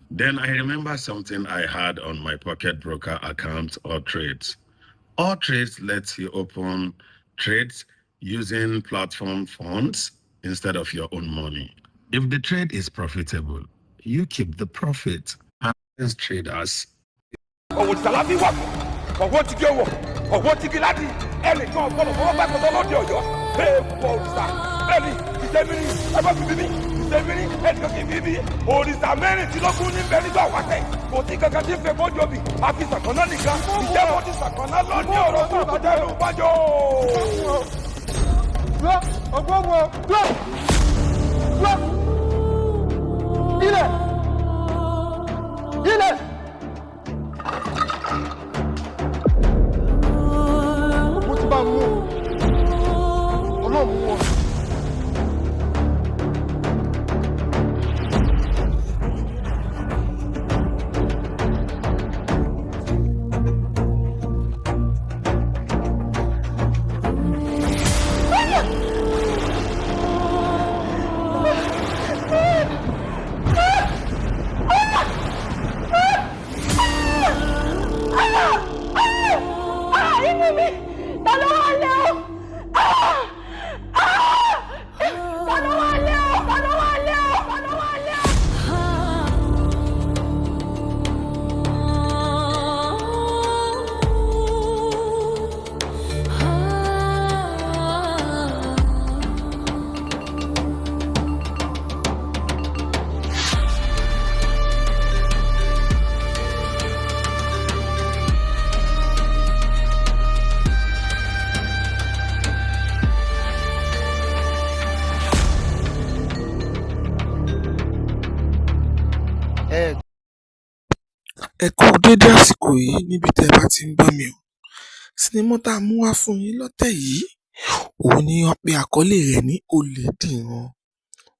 Then I remember something I had on my Pocket Broker account, All Trades. All Trades lets you open trades using platform funds instead of your own money. If the trade is profitable, you keep the profit. And as traders, Òwòtìsàlábí wà fún ọ̀wọ́ ti gé wọ̀ ọ̀wọ́ ti gé láti ẹnìkan ọ̀gbọ́dọ̀ fọwọ́ bá tọ́tọ́ lóde ọ̀yọ́ èèpọ̀ òrìṣà bẹ́ẹ̀ni ìṣẹ́mìrì ẹgbẹ́ fi bíbí ìṣẹ́mìrì ẹnìkan kì í bíbí òrìṣà mẹ́rìndínlógún níbẹ̀ nígbà wáṣẹ̀ kò sí kankan tí ń fẹ́ bọ́jú òbí àfi sàkànnà nìkan ìjẹ́ mo ti sàkànnà lọ́ní ọ̀rọ̀ tó kọjá ìlú bájọ́. ọgbọ́n wo ilẹ̀ ilẹ̀. mo ti bá mú ọlọ́run mú ọ. Ẹ kú dédé àsìkò yìí níbi tẹ́ ẹ bá ti ń gbọ́ mi o. Sinimá tá a mú wá fún yín lọ́tẹ̀ yìí, òun ni wọ́n pe àkọlé rẹ̀ ní Olèdìran.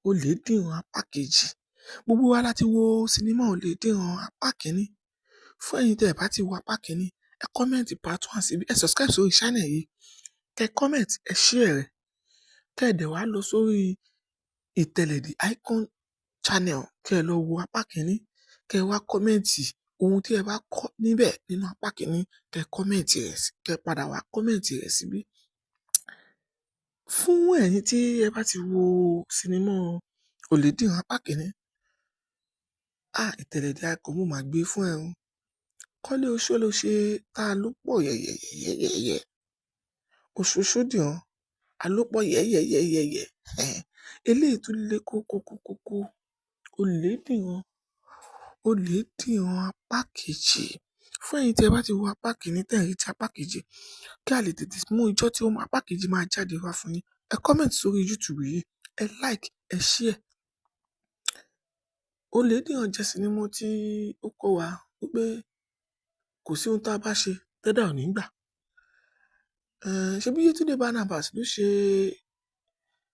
Olèdìran apá kejì. Gbogbo wa láti wo sinimá Olèdìran apá kìíní. Fún ẹ̀yin tẹ́ ẹ bá ti wo apá kìíní, ẹ kọ́mẹ̀ntì part 1 síbi, ẹ subscribe sórí channel yìí, kẹ kọ́mẹ̀ntì, ẹ share rẹ̀, kẹ́ ẹ dẹ̀ wá lọ sórí ìtẹ̀lẹ̀ The Icon channel, kẹ́ ẹ lọ wo apá kìíní, kẹ́ ẹ wá kọ́mẹ̀ntì ohun tí ẹ bá kọ́ níbẹ̀ nínú apá kìíní, kẹ́ ẹ kọ́mẹ̀ntì rẹ̀ sí, kẹ́ ẹ padà wá kọ́mẹ̀ntì rẹ̀ síbí. Fún ẹ̀yin tí ẹ bá ti wo sinimá Olèdìran apá kìíní, ìtẹ̀lẹ̀ The Icon mo máa gbé fún ẹ o. Kọ́lé oṣó ló ṣe tá a ló pọ̀ yẹ̀yẹ̀yẹ̀yẹ̀yẹ̀. Òṣóṣó dìran, a ló pọ̀ yẹ̀yẹ̀yẹ̀yẹ̀yẹ̀. Eléyìí tún lé kókókókókó. Olèdìran, Olèdìran apá kejì. Fún ẹ̀yin tí ẹ bá ti wo apá kìíní tẹ́ ẹ̀ rí ti apá kejì, kí a lè tètè mú ijọ́ tí apá kejì máa jáde wá fún yín. Ẹ kọ́mẹ̀ntì sórí YouTube yìí, ẹ like, ẹ share. Olèdìran jẹ́ sinimá tí ó kọ́ wa wípé kò sí ohun tá a bá ṣe tẹ́dà ò ní gbà. Ṣebí Yétúndé Barnabas ló ṣe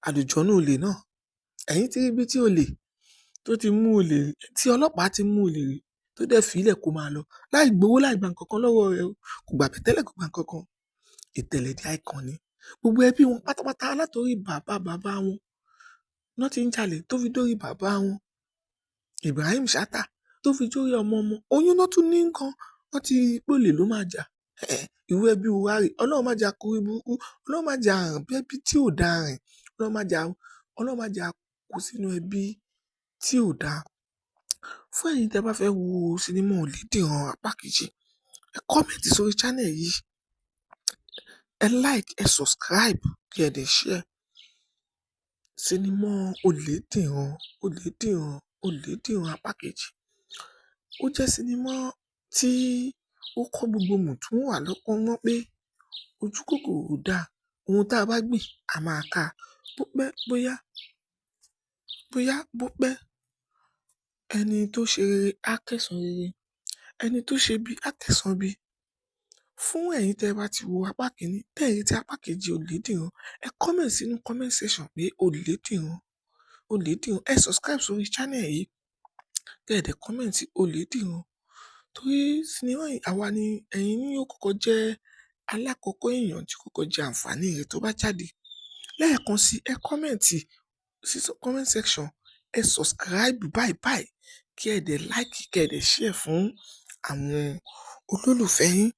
Àlùjọ̀nnú olè náà. Ẹ̀yin ti rí ibi tí olè tó ti mú olè, tí ọlọ́pàá ti mú olè rí, tó dẹ̀ fi í lẹ̀ kó máa lọ láì gbowó láì gba nǹkan kan lọ́wọ́ rẹ̀ o. Kò gbà bẹ̀tẹ́lẹ̀, kò gba nǹkan kan. Ìtẹ̀lẹ̀ The Icon ni. Gbogbo ẹbí wọn pátápátá látorí bàbá wọn náà ti ń jalè tó fi dórí bàbá wọn, Ibrahim Chatta, tó fi dórí ọmọ. Oyún náà tún ní nǹkan, wọ́n ti pólè ló máa jà. Irú ẹbí wo wá rè? Ọlọ́run má jà kúrí burúkú, Ọlọ́run má jà rìn bí ẹbí tí ò dáa rìn, Ọlọ́run má jà kú sínú ẹbí tí ò dáa. Fún ẹ̀yin tẹ́ bá fẹ́ wo sinimá Olèdìran apá kejì, ẹ kọ́mẹ̀ntì sórí channel yìí, ẹ like, ẹ subscribe, kí ẹ dẹ̀ share. Sinimá Olèdìran, Olèdìran apá kejì. Ó jẹ́ sinimá tí ó kọ́ gbogbo mùtúmùwà lọ́gbọ́n mọ́ pé ojú kòkòrò ò dáa. Ohun tá a bá gbìn, a máa ká. Bó pẹ́, ẹni tó ṣe rere á kẹ́san rere, ẹni tó ṣe bí á kẹ́san bí. Fún ẹ̀yin tẹ́ bá ti wo apá kìíní, tẹ́ ẹ̀ rí ti apá kejì Olèdìran, ẹ comment sínú comment section pé Olèdìran. Ẹ subscribe sórí channel yìí, kẹ́ ẹ dẹ̀ comment Olèdìran. Torí sinimá yìí, àwa ni ẹ̀yin ní yóò kọ́kọ́ jẹ́ alákọ̀ọ́kọ́ èèyàn tí kọ́kọ́ jẹ àǹfààní rẹ̀ tó bá jáde. Lẹ́ẹ̀kan sí, ẹ comment sí comment section, ẹ subscribe báyìí. kí ẹ dẹ̀ like kí ẹ dẹ̀ share fún àwọn olólùfẹ́ yín.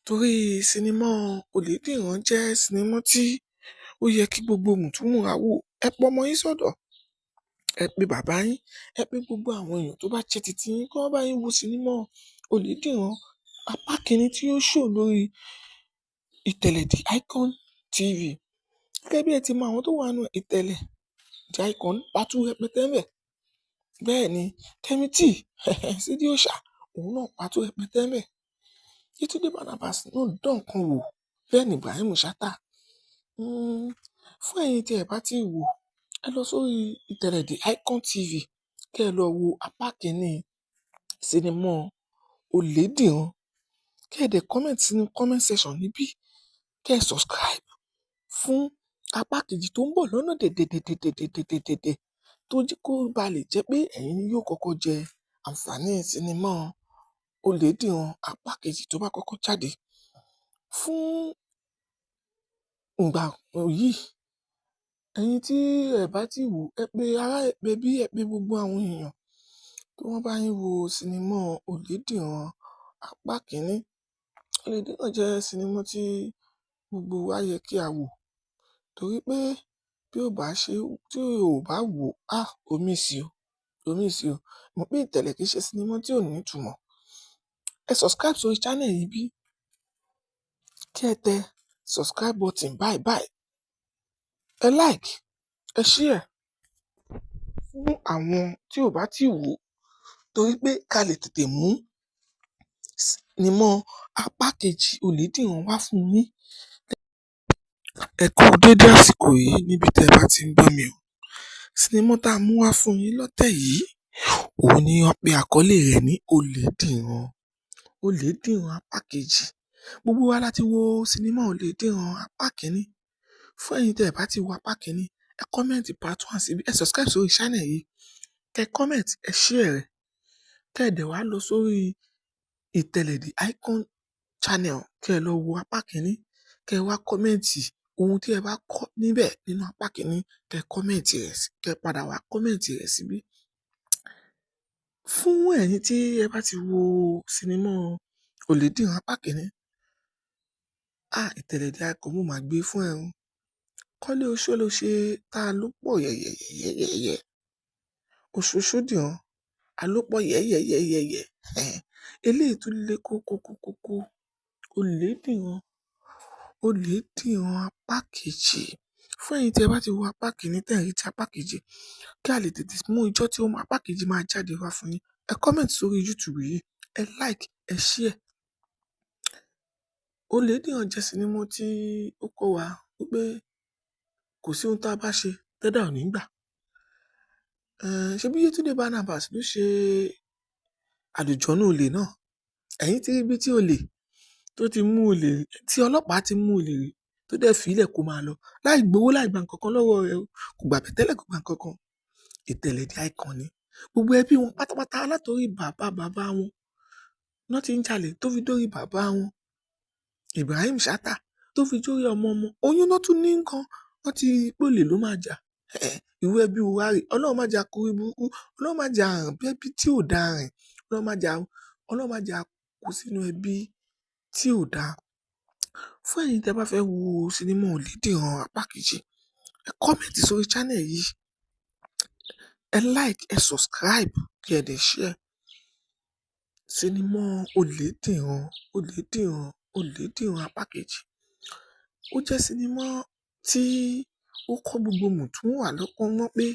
Torí sinimá Oyèdìran jẹ́ sinimá tí ó yẹ kí gbogbo mùtúmùwà wò. Ẹ pe ọmọ yín sọ́dọ̀, ẹ pe bàbá yín, ẹ pe gbogbo àwọn èèyàn tó bá jẹ́ titi yín kí wọ́n bá yín wo sinimá Oyèdìran apá kìíní tí ó show lórí ìtẹ̀lẹ̀ The Icon TV. Gẹ́gẹ́ bí ẹ ti mọ àwọn tó wà nínú ìtẹ̀lẹ̀ The Icon pàtó rẹpẹtẹ ńbẹ̀. Bẹ́ẹ̀ ni Kẹ́mi T Sídí Òòṣà òun náà pàtó rẹpẹtẹ ńbẹ̀. Yétúndé Barnabas náà dán nǹkan wò. Bẹ́ẹ̀ ni Ibrahim Chatta. Fún ẹ̀yin tí ẹ bá ti wò, ẹ lọ sórí ìtẹ̀lẹ̀ The Icon TV kẹ́ ẹ lọ wo apá kìíní sinimá Oyèdìran. Kẹ́ ẹ dẹ̀ comment sínú comment section níbí. Kẹ́ ẹ subscribe fún apá kejì tó ń bọ̀ lọ́nà dẹ̀dẹ̀dẹ̀dẹ̀dẹ̀dẹ̀dẹ̀ tó jẹ́ kó ba lè jẹ́ pé ẹ̀yin yóò kọ́kọ́ jẹ àǹfààní sinimá Oyèdìran apá kejì tó bá kọ́kọ́ jáde. Fún ìgbà yìí, ẹ̀yin tí ẹ bá ti wò, ẹ pe ará, ẹ pe bí, ẹ pe gbogbo àwọn èèyàn kí wọ́n bá yín wo sinimá Oyèdìran apá kìíní. Oyèdìran jẹ́ sinimá tí gbogbo wa yẹ kí a wò. Torí pé bí ó bá ṣe, tí o bá wò, o miss o, o miss o. Mo pé ìtẹ̀lẹ̀ kì í ṣe sinimá tí ò ní ìtumọ̀. Ẹ subscribe sórí channel yìí bí. Kí ẹ tẹ subscribe button báyìí báyìí. Ẹ like, ẹ share fún àwọn tí ò bá ti wò. Torí pé ká lè tètè mú sinimá apá kejì Oyèdìran wá fún yín. Ẹ kú dédé àsìkò yìí níbi tí ẹ bá ti ń gbọ́ mi o. Sinimá tá a mú wá fún yín lọ́tẹ̀ yìí, òun ni wọ́n pe àkọlé rẹ̀ ní Oyèdìran. Oyèdìran apá kejì. Gbogbo wa láti wo sinimá Oyèdìran apá kìíní. Fún ẹ̀yin tí ẹ bá ti wo apá kìíní, ẹ comment part 1 síbí. Ẹ subscribe sórí channel yìí. Kẹ́ comment, ẹ share rẹ̀. Kẹ́ ẹ dẹ̀ wá lọ sórí ìtẹ̀lẹ̀ The Icon channel. Kẹ́ ẹ lọ wo apá kìíní. Kẹ́ ẹ wá comment ohun tí ẹ bá kọ́ níbẹ̀ nínú apá kìíní. Kẹ́ ẹ comment rẹ̀ sí, kẹ́ ẹ padà wá comment rẹ̀ síbí. Fún ẹ̀yin tí ẹ bá ti wo sinimá Oyèdìran apá kìíní, ìtẹ̀lẹ̀ The Icon mo máa gbé fún ẹ o. Kọ́lé oṣó ló ṣe tá a ló pọ̀ yẹ̀yẹ̀yẹ̀yẹ̀yẹ̀. Oṣooṣù dìran, a ló pọ̀ yẹ̀yẹ̀yẹ̀yẹ̀yẹ̀. Eléyìí tún lé kókókókókó. Oyèdìran apá kejì. Fún ẹ̀yin tí ẹ bá ti wo apá kìíní tẹ̀ ń retí apá kejì, kí a lè tètè mú ijọ́ tí apá kejì máa jáde wá fún yín. Ẹ comment sórí YouTube yìí, ẹ like, ẹ share. Oyèdìran jẹ́ sinimá tí ó kọ́ wa wípé kò sí ohun tá a bá ṣe tẹ́dà ò ní gbà. Ṣebí Yétúndé Barnabas ló ṣe Àlùjọ̀nnú olè náà. Ẹ̀yin ti rí ibi tí olè tó ti mú olè, tí ọlọ́pàá ti mú olè rí tó dẹ̀ fi ilẹ̀ kó máa lọ. Láì gbowó, láì gba nǹkan kan lọ́wọ́ rẹ̀ o. Kò gbà bẹ̀tẹ́lẹ̀, kò gba nǹkan kan. Ìtẹ̀lẹ̀ The Icon ni. Gbogbo ẹbí wọn pátápátá látorí bàbá wọn náà ti ń jalè tó fi dórí bàbá wọn, Ibrahim Chatta, tó fi dórí ọmọ. Oyún náà tún ní nǹkan. Wọ́n ti pé olè ló máa jà. Irú ẹbí wa rè. Ọlọ́run má jà kórí burúkú. Ọlọ́run má jà rìn bí ẹbí tí ò dáa rìn. Ọlọ́run má jà kó sínú ẹbí tí ò dáa. Fún ẹ̀yin tí ẹ bá fẹ́ wo sinimá Oyèdìran apá kejì, ẹ comment sórí channel yìí. Ẹ like, ẹ subscribe, kí ẹ dẹ̀ share. Sinimá Oyèdìran apá kejì. Ó jẹ́ sinimá tí ó kọ́ gbogbo mùtúmùwà lọ́gbọ́n mọ́ pé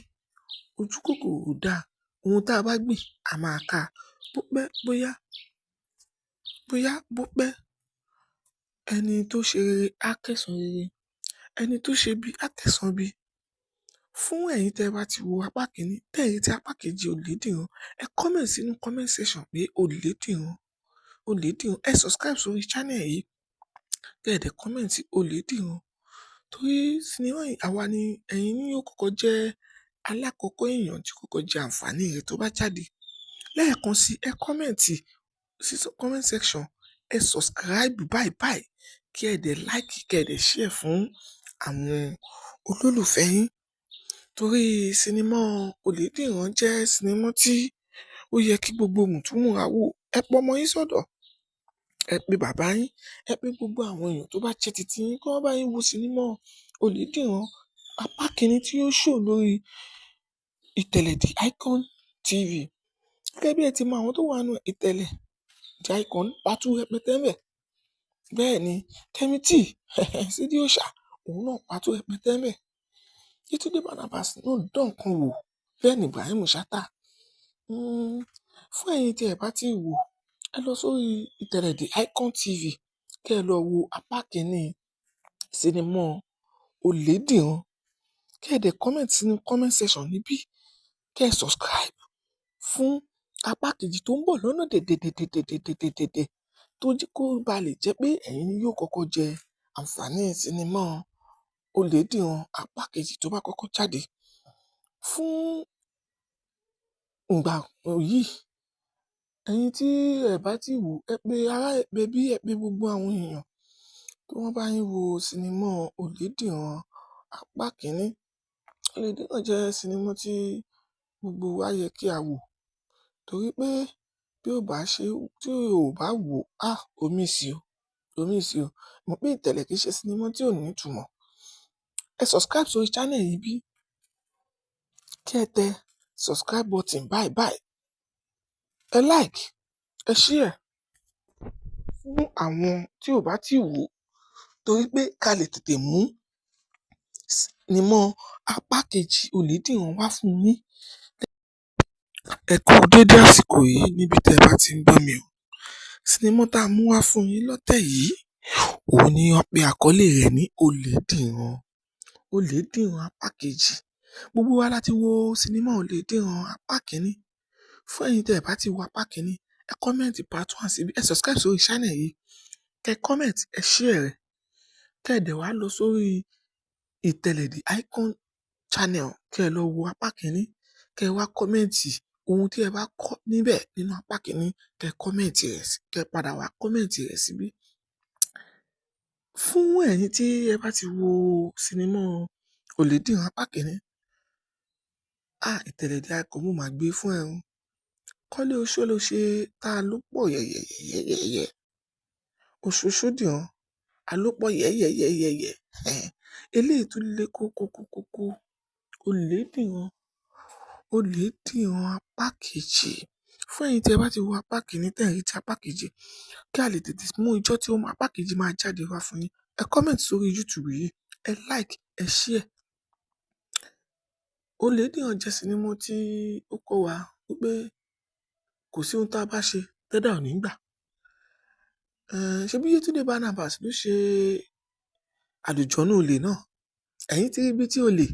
ojú kòkòrò ò dáa. Ohun tá a bá gbìn, a máa ká. Bó pẹ́, ẹni tó ṣe rere á kẹ́san rere. Ẹni tó ṣe bí á kẹ́san bí. Fún ẹ̀yin tí ẹ bá ti wo apá kìíní, tẹ̀ ń retí apá kejì Oyèdìran, ẹ comment sínú comment section pé Oyèdìran. Ẹ subscribe sórí channel yìí. Kẹ́ ẹ dẹ̀ comment Oyèdìran. Torí sinimá yìí, àwa ni ẹ̀yin ni yóò kọ́kọ́ jẹ́ alákọ̀ọ́kọ́ èèyàn tí kọ́kọ́ jẹ àǹfààní rẹ̀ tó bá jáde. Lẹ́ẹ̀kan sí, ẹ comment sí comment section. Ẹ subscribe báyìí báyìí. Kí ẹ dẹ̀ like, kí ẹ dẹ̀ share fún àwọn olólùfẹ́ yín. Torí sinimá Oyèdìran jẹ́ sinimá tí ó yẹ kí gbogbo mùtúmùwà wò. Ẹ pọ ọmọ yín sọ́dọ̀, ẹ pe bàbá yín, ẹ pe gbogbo àwọn èèyàn tó bá jẹ́ titi yín kí wọ́n bá yín wo sinimá Oyèdìran apá kìíní tí ó show lórí ìtẹ̀lẹ̀ The Icon TV. Gẹ́gẹ́ bí ẹ ti mọ àwọn tó wà nínú ìtẹ̀lẹ̀ The Icon pàtó rẹpẹtẹ ńbẹ̀. Bẹ́ẹ̀ ni Kẹ́mi T Sídí Òòṣà òun náà pàtó rẹpẹtẹ ńbẹ̀. Yétúndé Barnabas náà dán nǹkan wò, bẹ́ẹ̀ ni Ibrahim Chatta. Fún ẹ̀yin tí ẹ bá ti wò, ẹ lọ sórí ìtẹ̀lẹ̀ The Icon TV kẹ́ ẹ lọ wo apá kìíní sinimá Oyèdìran. Kẹ́ ẹ dẹ̀ comment sínú comment section níbí. Kẹ́ ẹ subscribe fún apá kejì tó ń bọ̀ lọ́nà dẹ̀dẹ̀dẹ̀dẹ̀dẹ̀dẹ̀dẹ̀ tó jẹ́ kó ba lè jẹ́ pé ẹ̀yin yóò kọ́kọ́ jẹ àǹfààní sinimá Oyèdìran apá kejì tó bá kọ́kọ́ jáde. Fún ìgbà yìí, ẹ̀yin tí ẹ bá ti wò, ẹ pe ará, ẹ pe bí, ẹ pe gbogbo àwọn èèyàn kí wọ́n bá yín wo sinimá Oyèdìran apá kìíní. Oyèdìran jẹ́ sinimá tí gbogbo wa yẹ kí a wò torí pé bí ó bá ṣe, tí o bá wò, omi sí o, omi sí o. Mọ̀ pé ìtẹ̀lẹ̀ kìí ṣe sinimá tí ò ní ìtumọ̀. Ẹ subscribe sórí channel yìí bí. Kí ẹ tẹ subscribe button báyìí báyìí. Ẹ like, ẹ share fún àwọn tí ò bá ti wò torí pé ká lè tètè mú sinimá apá kejì Oyèdìran wá fún yín. Ẹ kú dédé àsìkò yìí níbi tí ẹ bá ti ń gbọ́ mi o. Sinimá tá a mú wá fún yín lọ́tẹ̀ yìí, òun ni wọ́n pe àkọlé rẹ̀ ní Oyèdìran. Oyèdìran apá kejì. Gbogbo wa láti wo sinimá Oyèdìran apá kìíní. Fún ẹ̀yin tí ẹ bá ti wo apá kìíní, ẹ comment part 1 síbi. Ẹ subscribe sórí channel yìí. Kẹ́ comment, ẹ share rẹ̀. Kẹ́ ẹ dẹ̀ wá lọ sórí ìtẹ̀lẹ̀ The Icon channel. Kẹ́ ẹ lọ wo apá kìíní. Kẹ́ ẹ wá comment ohun tí ẹ bá kọ́ níbẹ̀ nínú apá kìíní. Kẹ́ ẹ comment rẹ̀ sí, kẹ́ ẹ padà wá comment rẹ̀ síbí. Fún ẹ̀yin tí ẹ bá ti wo sinimá Oyèdìran apá kìíní, ìtẹ̀lẹ̀ The Icon mo máa gbé fún ẹ o. Kọ́lé oṣó ló ṣe tá a ló pọ̀ yẹ̀yẹ̀yẹ̀yẹ̀yẹ̀. Oṣooṣó dìran, a ló pọ̀ yẹ̀yẹ̀yẹ̀yẹ̀yẹ̀. Eléyìí tún lé kókókókókó. Oyèdìran, Oyèdìran apá kejì. Fún ẹ̀yin tí ẹ bá ti wo apá kìíní tẹ̀ ń rí ti apá kejì, kí a lè tètè mú ijọ́ tí apá kejì máa jáde wá fún yín. Ẹ comment sórí YouTube yìí, ẹ like, ẹ share. Oyèdìran jẹ́ sinimá tí ó kọ́ wa wípé kò sí ohun tá a bá ṣe tẹ́dà ò ní gbà. Ṣebí Yétúndé Barnabas ló ṣe àlùjọ̀nnú olè náà. Ẹ̀yin ti rí ibi tí olè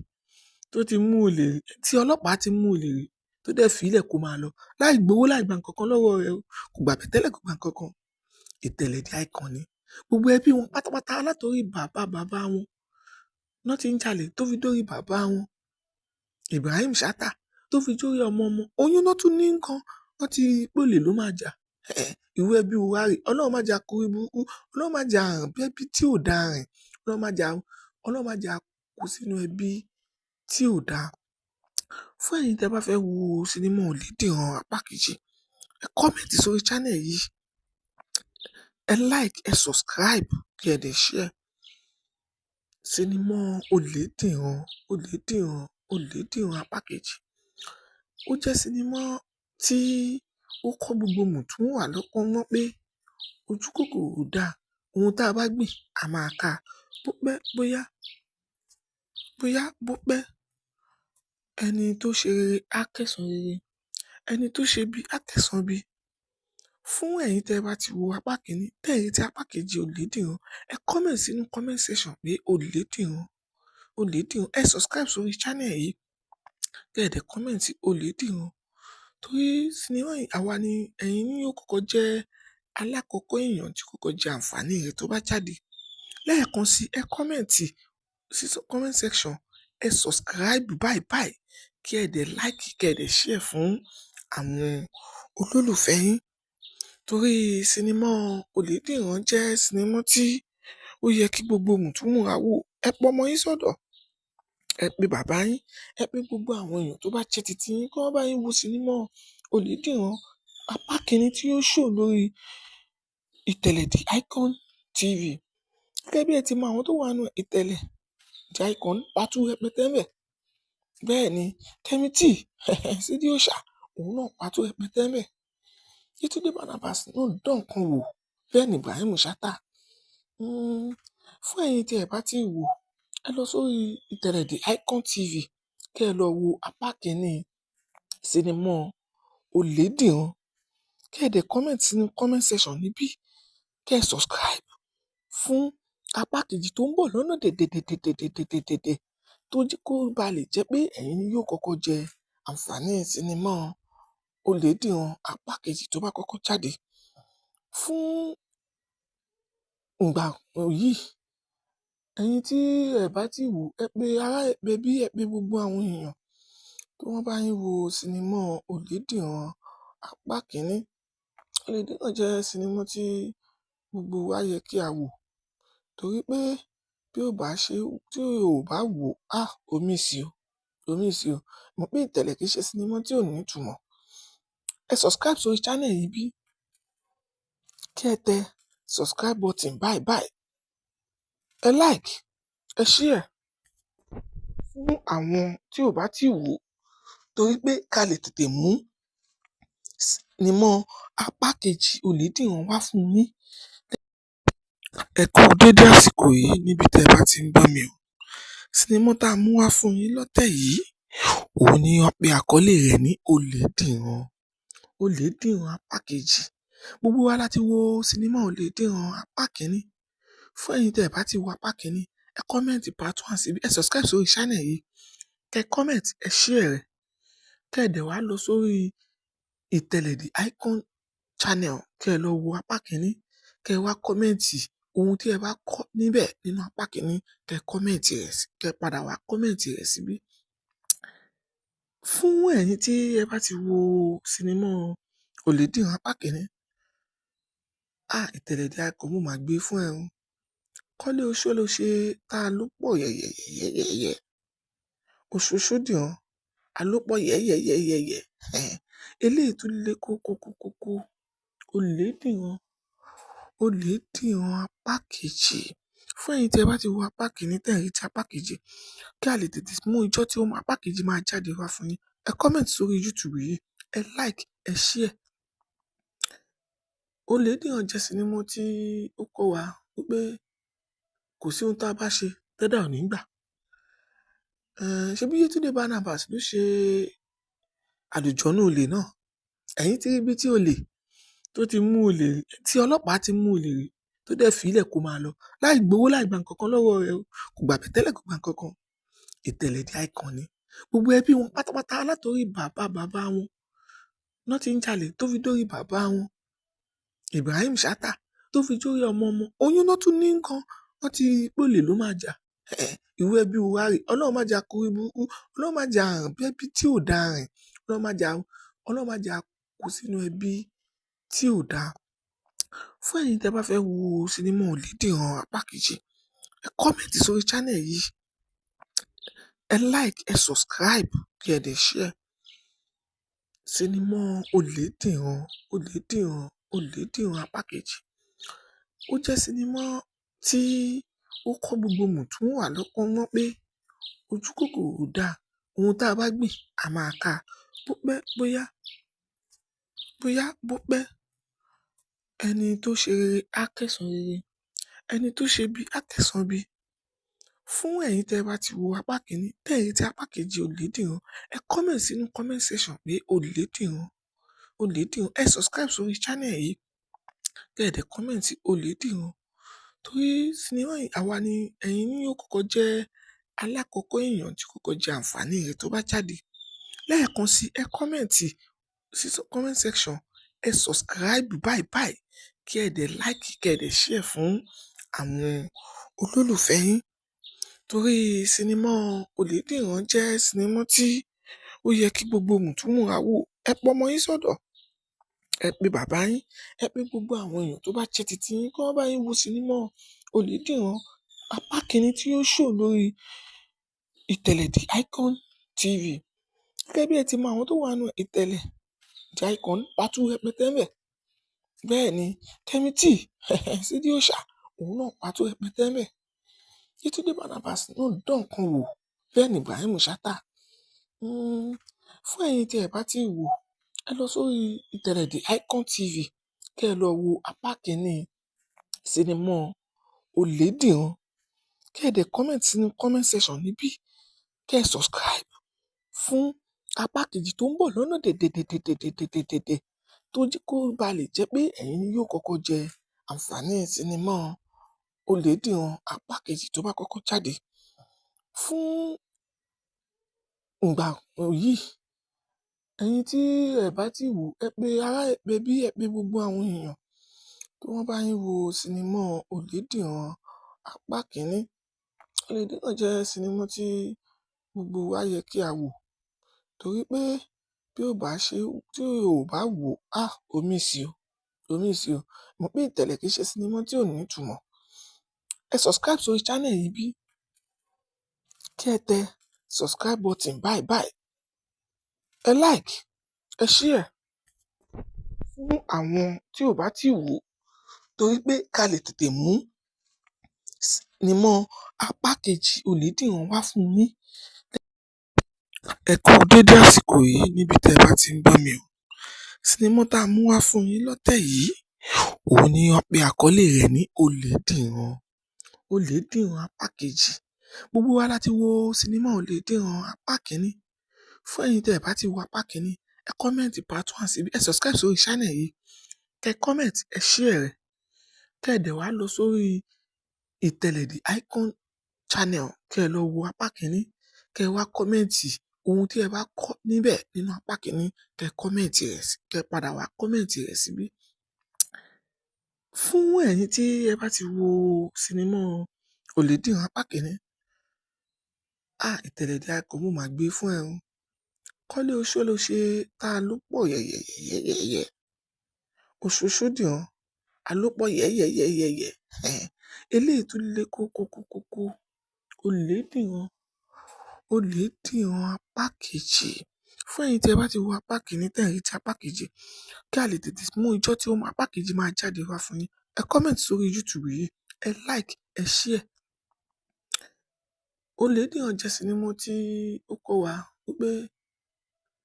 tó ti mú olè, tí ọlọ́pàá ti mú olè rí tó dẹ̀ fi í lẹ̀ kó máa lọ láì gbowó láì gba nǹkan kan lọ́wọ́ rẹ̀ o. Kò gbà bẹ̀tẹ́lẹ̀, kò gba nǹkan kan. Ìtẹ̀lẹ̀ The Icon ni. Gbogbo ẹbí wọn pátápátá látorí bàbá wọn náà ti ń jalè tó fi dórí bàbá wọn Ibrahim Chatta tó fi dórí ọmọ. Oyún náà tún ní nǹkan. Wọ́n ti rí pé olè ló máa jà. Irú ẹbí wo wá rè? Ọlọ́run má jà kú burúkú. Ọlọ́run má jà rìn bí ẹbí tí ò dáa rìn. Ọlọ́run má jà kú sínú ẹbí tí ò dáa. Fún ẹ̀yin tí ẹ bá fẹ́ wo sinimá Oyèdìran apá kejì, ẹ comment sórí channel yìí. Ẹ like, ẹ subscribe, kí ẹ dẹ̀ share. Sinimá Oyèdìran, Oyèdìran apá kejì. Ó jẹ́ sinimá tí ó kọ́ gbogbo mùtúmùwà lọ́gbọ́n mọ́ pé ojú kòkòrò ò dáa. Ohun tá a bá gbìn, a máa ká. Bó pẹ́ bó pẹ́, ẹni tó ṣe rere á kẹ́san rere. Ẹni tó ṣe bí á kẹ́san bí. Fún ẹ̀yin tí ẹ bá ti wo apá kìíní, tẹ̀ ń rí ti apá kejì Oyèdìran, ẹ comment sínú comment section pé Oyèdìran. Ẹ subscribe sórí channel yìí. Kẹ́ ẹ dẹ̀ comment Oyèdìran. Torí sinimá yìí, àwa ni ẹ̀yin ni yóò kọ́kọ́ jẹ́ alákọ̀ọ́kọ́ èèyàn tí kọ́kọ́ jẹ àǹfààní rẹ̀ tó bá jáde. Lẹ́ẹ̀kan sí, ẹ comment sí comment section. Ẹ subscribe báyìí báyìí. Kí ẹ dẹ̀ like, kí ẹ dẹ̀ share fún àwọn olólùfẹ́ yín. Torí sinimá Oyèdìran jẹ́ sinimá tí ó yẹ kí gbogbo mùtúmùwà wò. Ẹ pọ ọmọ yín sọ́dọ̀, ẹ pe bàbá yín, ẹ pe gbogbo àwọn èèyàn tó bá jẹ́ titi yín kí wọ́n bá yín wo sinimá Oyèdìran apá kìíní tí ó show lórí ìtẹ̀lẹ̀ The Icon TV. Gẹ́gẹ́ bí ẹ ti mọ àwọn tó wà nínú ìtẹ̀lẹ̀ The Icon pàtó rẹpẹtẹ ńbẹ̀. Bẹ́ẹ̀ ni Kẹ́mi T Sídí Òòṣà òun náà pàtó rẹpẹtẹ ńbẹ̀. Yétúndé Barnabas náà dán nǹkan wò. Bẹ́ẹ̀ ni Ibrahim Chatta. Fún ẹ̀yin tí ẹ bá ti wò, ẹ lọ sórí ìtẹ̀lẹ̀ The Icon TV kẹ́ ẹ lọ wo apá kìíní sinimá Oyèdìran. Kẹ́ ẹ dẹ̀ comment sínú comment section níbí. Kẹ́ ẹ subscribe fún apá kejì tó ń bọ̀ lọ́nà dẹ̀dẹ̀dẹ̀dẹ̀dẹ̀dẹ̀dẹ̀ tó jẹ́ kó ba lè jẹ́ pé ẹ̀yin ni yóò kọ́kọ́ jẹ àǹfààní sinimá Oyèdìran apá kejì tó bá kọ́kọ́ jáde. Fún ìgbà yìí, ẹ̀yin tí ẹ bá ti wò, ẹ pé ará, ẹ pé bí, ẹ pé gbogbo àwọn èèyàn tí wọ́n bá yín wo sinimá Oyèdìran apá kìíní. Oyèdìran jẹ́ sinimá tí gbogbo wa yẹ kí a wò torí pé bí ó bá ṣe, tí o bá wò, o miss o, o miss o. Mọ̀ pé ìtẹ̀lẹ̀ kìí ṣe sinimá tí ò ní ìtumọ̀. Ẹ subscribe sórí channel yìí bí. Kí ẹ tẹ subscribe button báyìí báyìí. Ẹ like, ẹ share fún àwọn tí ò bá ti wò torí pé ká lè tètè mú sinimá apá kejì Oyèdìran wá fún yín. Ẹ kú dédé àsìkò yìí níbi tí ẹ bá ti ń gbọ́ mi o. Sinimá tá a mú wá fún yín lọ́tẹ̀ yìí, òun ni wọ́n pe àkọlé rẹ̀ ní Oyèdìran. Oyèdìran apá kejì. Gbogbo wa láti wo sinimá Oyèdìran apá kìíní. Fún ẹ̀yin tí ẹ bá ti wo apá kìíní, ẹ comment part 1 síbí. Ẹ subscribe sórí channel yìí. Kẹ́ comment, ẹ share rẹ̀. Kẹ́ ẹ dẹ̀ wá lọ sórí ìtẹ̀lẹ̀ The Icon channel. Kẹ́ ẹ lọ wo apá kìíní. Kẹ́ ẹ wá comment ohun tí ẹ bá kọ́ níbẹ̀ nínú apá kìíní. Kẹ́ ẹ comment rẹ̀ sí, kẹ́ ẹ padà wá comment rẹ̀ síbí. Fún ẹ̀yin tí ẹ bá ti wo sinimá Oyèdìran apá kìíní, ìtẹ̀lẹ̀ The Icon mo máa gbé fún ẹ o. Kọ́lé oṣó ló ṣe tá a ló pọ̀ yẹ̀yẹ̀yẹ̀yẹ̀yẹ̀. Oṣooṣó dìran, a ló pọ̀ yẹ̀yẹ̀yẹ̀yẹ̀yẹ̀. Eléyìí tún lé kókókókókó. Oyèdìran, Oyèdìran apá kejì. Fún ẹ̀yin tí ẹ bá ti wo apá kìíní tẹ̀ ń retí apá kejì, kí a lè tètè mú ijọ́ tí apá kejì máa jáde wá fún yín. Ẹ comment sórí YouTube yìí, ẹ like, ẹ share. Oyèdìran jẹ́ sinimá tí ó kọ́ wa wípé kò sí ohun tá a bá ṣe tẹ́dà ò ní gbà. Ṣebí Yétúndé Barnabas ló ṣe àlùjọ̀nnú olè náà. Ẹ̀yin ti rí ibi tí olè tó ti mú olè, tí ọlọ́pàá ti mú olè rí tó dẹ̀ fi ilẹ̀ kó máa lọ láì gbowó láì gba nǹkan kan lọ́wọ́ rẹ̀ o. Kò gbà bẹ̀tẹ́lẹ̀, kò gba nǹkan kan. Ìtẹ̀lẹ̀ The Icon ni. Gbogbo ẹbí wọn pátápátá látorí bàbá wọn náà ti ń jalè tó fi dórí bàbá wọn Ibrahim Chatta tó fi dórí ọmọ. Oyún náà tún ní nǹkan. Wọ́n ti pólè ló máa jà. Irú ẹbí wo wá rè? Ọlọ́run má jà kórí burúkú. Ọlọ́run má jà rìn bí ẹbí tí ò dáa rìn. Ọlọ́run má jà kó sínú ẹbí tí ò dáa. Fún ẹ̀yin tí ẹ bá fẹ́ wo sinimá Oyèdìran apá kejì, ẹ comment sórí channel yìí. Ẹ like, ẹ subscribe, kí ẹ dẹ̀ share. Sinimá Oyèdìran, Oyèdìran, Oyèdìran apá kejì. Ó jẹ́ sinimá tí ó kọ́ gbogbo mùtúmùwà lọ́pọ̀ mọ́ pé ojú kòkòrò ò dáa. Ohun tá a bá gbìn, a máa ká. Bó pẹ́, bó pẹ́, ẹni tó ṣe rere á kẹ́san rere. Ẹni tó ṣe bí á kẹ́san bí. Fún ẹ̀yin tí ẹ bá ti wo apá kìíní, tẹ̀ ń retí apá kejì Oyèdìran, ẹ comment sínú comment section pé Oyèdìran, Oyèdìran. Ẹ subscribe sórí channel yìí. Kẹ́ ẹ dẹ̀ comment Oyèdìran. Torí sinimá yìí, àwa ni ẹ̀yin ni yóò kọ́kọ́ jẹ́ alákọ̀ọ́kọ́ èèyàn tí kọ́kọ́ jẹ àǹfààní rẹ̀ tó bá jáde. Lẹ́ẹ̀kan sí, ẹ comment sí comment section. Ẹ subscribe báyìí báyìí. Kí ẹ dẹ̀ like, kí ẹ dẹ̀ share fún àwọn olólùfẹ́ yín. Torí sinimá Oyèdìran jẹ́ sinimá tí ó yẹ kí gbogbo mùtúmùwà wò. Ẹ pọ ọmọ yín sọ́dọ̀. Ẹ pe bàbá yín. Ẹ pe gbogbo àwọn èèyàn tó bá jẹ́ titi yín kí wọ́n bá yín wo sinimá Oyèdìran apá kìíní tí ó show lórí ìtẹ̀lẹ̀ The Icon TV. Gẹ́gẹ́ bí ẹ ti mọ àwọn tó wà nínú ìtẹ̀lẹ̀ The Icon pátú rẹpẹtẹ ńbẹ̀. Bẹ́ẹ̀ ni Kẹ́mítì sídí òòṣà òun náà pátú rẹpẹtẹ ńbẹ̀. Yétúndé Barnabas náà dán nǹkan wò, bẹ́ẹ̀ ni Ibrahim Chatta. Fún ẹ̀yin tí ẹ bá ti wò, ẹ lọ sórí ìtẹ̀lẹ̀ The Icon TV kẹ́ ẹ lọ wo apá kìíní sinimá Olédìran. Kẹ́ ẹ dẹ̀ comment sínú comment section níbí. Kẹ́ ẹ subscribe fún apá kejì tó ń bọ̀ lọ́nà dẹ̀dẹ̀dẹ̀dẹ̀dẹ̀dẹ̀dẹ̀ tó jẹ́ kó ba lè jẹ́ pé ẹ̀yin ni yóò kọ́kọ́ jẹ àǹfààní sinimá Olédìran apá kejì tó bá kọ́kọ́ jáde. Fún ìgbà yìí, ẹ̀yin tí ẹ bá ti wò, ẹ pé ará, ẹ pé bí, ẹ pé gbogbo àwọn èèyàn tí wọ́n bá yín wo sinimá Olédìran apá kìíní. Olédìran jẹ́ sinimá tí gbogbo wa yẹ kí a wò torí pé bí ó bá ṣe, tí o ò bá wò, o miss o, o miss o. Mo pé ìtẹ̀lẹ̀ kìí ṣe sinimá tí ò ní ìtumọ̀. Ẹ subscribe sórí channel yìí bí. Kí ẹ tẹ subscribe button báyìí báyìí. Ẹ like, ẹ share fún àwọn tí ò bá ti wò torí pé ká lè tètè mú sinimá apá kejì Olédìran wá fún yín. Ẹ kú dédé àsìkò yìí níbi tí ẹ bá ti ń gbọ́ mi o. Sinimá tá a mú wá fún yín lọ́tẹ̀ yìí, òun ni wọ́n pe àkọlé rẹ̀ ní Olédìran. Olédìran apá kejì. Gbogbo wa láti wo sinimá Olédìran apá kìíní. Fún ẹ̀yin tí ẹ bá ti wo apá kìíní, ẹ comment part 1 síbí. Ẹ subscribe sórí channel yìí. Kẹ́ comment, ẹ share rẹ̀. Kẹ́ ẹ dẹ̀ wá lọ sórí ìtẹ̀lẹ̀ The Icon channel. Kẹ́ ẹ lọ wo apá kìíní. Kẹ́ ẹ wá comment ohun tí ẹ bá kọ́ níbẹ̀ nínú apá kìíní. Kẹ́ ẹ comment rẹ̀ sí, kẹ́ ẹ padà wá comment rẹ̀ síbí. Fún ẹ̀yin tí ẹ bá ti wo sinimá Olédìran apá kìíní, ìtẹ̀lẹ̀ The Icon mo máa gbé fún ẹ o. Kọ́lé oṣó ló ṣe tá a ló pọ̀ yẹ̀yẹ̀yẹ̀yẹ̀yẹ̀. Oṣooṣó dìran, a ló pọ̀ yẹ̀yẹ̀yẹ̀yẹ̀yẹ̀. Eléyìí tún lé kókókókókó. Olédìran, Olédìran apá kejì. Fún ẹ̀yin tí ẹ bá ti wo apá kìíní tẹ̀ ń retí apá kejì, kí a lè tètè mú ijọ́ tí apá kejì máa jáde wá fún yín. Ẹ comment sórí YouTube yìí, ẹ like, ẹ share. Olédìran jẹ́ sinimá tí ó kọ́ wa wípé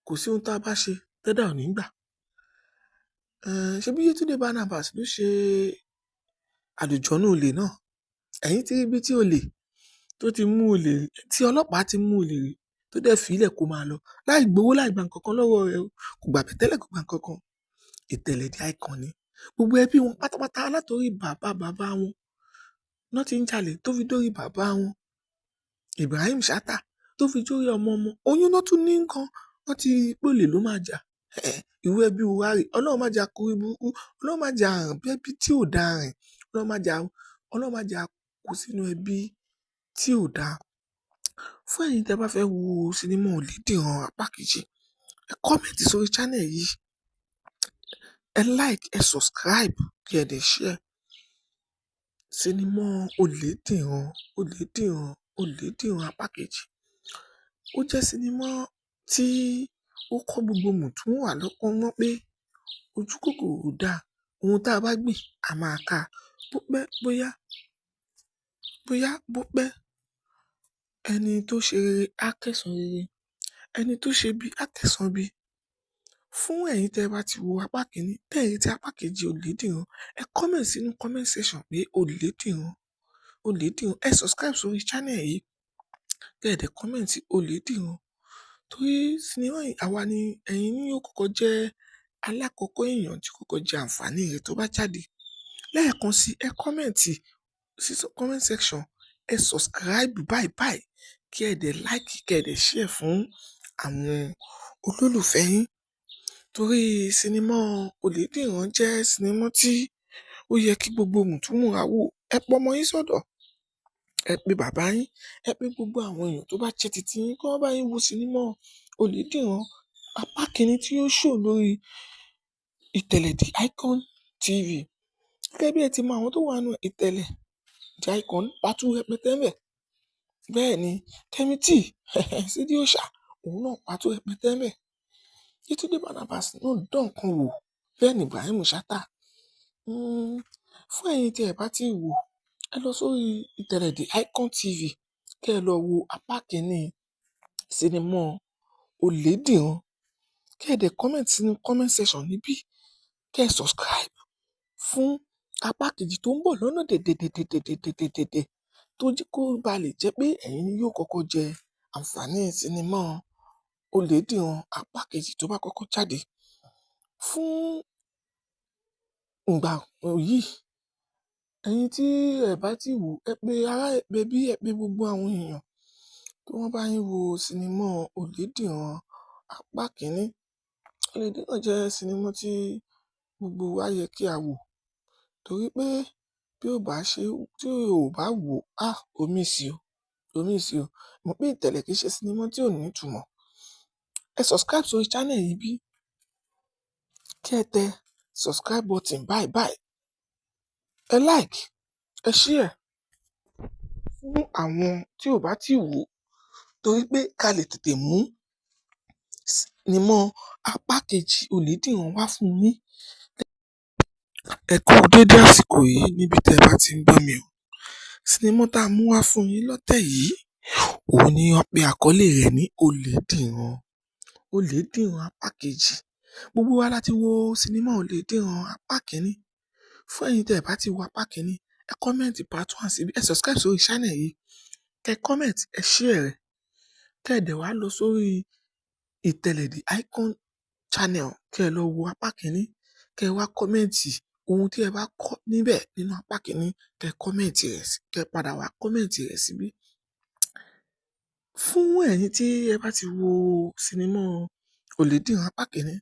kò sí ohun tá a bá ṣe tẹ́dà ò ní gbà. Ṣebí Yétúndé Barnabas ló ṣe Àlùjọ̀nnú olè náà. Ẹ̀yin ti rí ibi tí olè tó ti mú olè, tí ọlọ́pàá ti mú olè rí tó dẹ̀ fi ilẹ̀ kó máa lọ láì gbowó láì gba nǹkan kan lọ́wọ́ rẹ̀ o. Kò gbà bẹ̀tẹ́lẹ̀, kò gba nǹkan kan. Ìtẹ̀lẹ̀ The Icon ni. Gbogbo ẹbí wọn pátápátá látorí bàbá wọn náà ti ń jalè tó fi dórí bàbá wọn Ibrahim Chatta tó fi dórí ọmọ. Oyún náà tún ní nǹkan. Wọ́n ti pé olè ló máa jà. Ìwé ẹbí wa rè. Ọlọ́run má jà kúrí burúkú. Ọlọ́run má jà rìn bí ẹbí tí ò dáa rìn. Ọlọ́run má jà kú sínú ẹbí tí ò dáa. Fún ẹ̀yin tí ẹ bá fẹ́ wo sinimá Olédìran apá kejì, ẹ comment sórí channel yìí. Ẹ like, ẹ subscribe, kí ẹ dẹ̀ share. Sinimá Olédìran, Olédìran, Olédìran apá kejì. Ó jẹ́ sinimá tí ó kọ́ gbogbo mùtúmùwà lọ́pọ̀ mọ́ pé ojú kòkòrò ò dáa. Ohun tá a bá gbìn, a máa ká. Bó pẹ́, ẹni tó ṣe rere á kẹ́san rere. Ẹni tó ṣe bí á kẹ́san bí. Fún ẹ̀yin tí ẹ bá ti wo apá kìíní, tẹ̀ ń retí apá kejì Olédìran, ẹ comment sínú comment section pé Olédìran, Olédìran. Ẹ subscribe sórí channel yìí. Kẹ́ ẹ dẹ̀ comment Olédìran. Torí sinimá yìí, àwa ni ẹ̀yin ni yóò kọ́kọ́ jẹ́ alákọ̀ọ́kọ́ èèyàn tí kọ́kọ́ jẹ àǹfààní rẹ̀ tó bá jáde. Lẹ́ẹ̀kan sí, ẹ comment sí comment section. Ẹ subscribe báyìí báyìí. Kí ẹ dẹ̀ like, kí ẹ dẹ̀ share fún àwọn olólùfẹ́ yín. Torí sinimá Olédìran jẹ́ sinimá tí ó yẹ kí gbogbo mùtúmùwà wò. Ẹ pọ ọmọ yín sọ́dọ̀. Ẹ pe bàbá yín. Ẹ pe gbogbo àwọn èèyàn tó bá jẹ́ titi yín kí wọ́n bá yín wo sinimá Olédìran apá kìíní tí ó show lórí ìtẹ̀lẹ̀ The Icon TV. Gẹ́gẹ́ bí ẹ ti mọ àwọn tó wà nínú ìtẹ̀lẹ̀ The Icon pátú rẹpẹtẹ ńbẹ̀. Bẹ́ẹ̀ ni Kẹ́mítì sídí òòṣà òun náà pátú rẹpẹtẹ ńbẹ̀. Yétúndé Barnabas náà dán nǹkan wò, bẹ́ẹ̀ ni Ibrahim Chatta. Fún ẹ̀yin tí ẹ bá ti wò, ẹ lọ sórí ìtẹ̀lẹ̀ The Icon TV kẹ́ ẹ lọ wo apá kìíní sinimá Olédìran. Kẹ́ ẹ dẹ̀ comment sínú comment section níbí. Kẹ́ ẹ subscribe fún apá kejì tó ń bọ̀ lọ́nà dẹ̀dẹ̀dẹ̀dẹ̀dẹ̀dẹ̀dẹ̀ tó jẹ́ kó ba lè jẹ́ pé ẹ̀yin ni yóò kọ́kọ́ jẹ àǹfààní sinimá Olédìran apá kejì tó bá kọ́kọ́ jáde. Fún ìgbà yìí, ẹ̀yin tí ẹ bá ti wò, ẹ pé ará, ẹ pé bí, ẹ pé gbogbo àwọn èèyàn tí wọ́n bá yín wo sinimá Olédìran apá kìíní. Olédìran jẹ́ sinimá tí gbogbo wa yẹ kí a wò torí pé bí ó bá ṣe, tí o ò bá wò, omi sí o, omi sí o. Mo pé ìtẹ̀lẹ̀ kìí ṣe sinimá tí ò ní ìtumọ̀. Ẹ subscribe sórí channel yìí bí. Kí ẹ tẹ subscribe button báyìí báyìí. Ẹ like, ẹ share fún àwọn tí ò bá ti wò torí pé ká lè tètè mú sinimá apá kejì Olédìran wá fún yín. Ẹ kú dédé àsìkò yìí níbi tí ẹ bá ti ń gbọ́ mi o. Sinimá tá a mú wá fún yín lọ́tẹ̀ yìí, òun ni wọ́n pe àkọlé rẹ̀ ní Olédìran. Olédìran apá kejì. Gbogbo wa láti wo sinimá Olédìran apá kìíní. Fún ẹ̀yin tí ẹ bá ti wo apá kìíní, ẹ comment part 1 síbí. Ẹ subscribe sórí channel yìí. Kẹ́ ẹ comment, ẹ share rẹ̀. Kẹ́ ẹ dẹ̀ wá lọ sórí ìtẹ̀lẹ̀ The Icon channel. Kẹ́ ẹ lọ wo apá kìíní. Kẹ́ ẹ wá comment ohun tí ẹ bá kọ́ níbẹ̀ nínú apá kìíní. Kẹ́ ẹ comment rẹ̀ sí, kẹ́ ẹ padà wá comment rẹ̀ síbí. Fún ẹ̀yin tí ẹ bá ti wo sinimá Olédìran apá kìíní,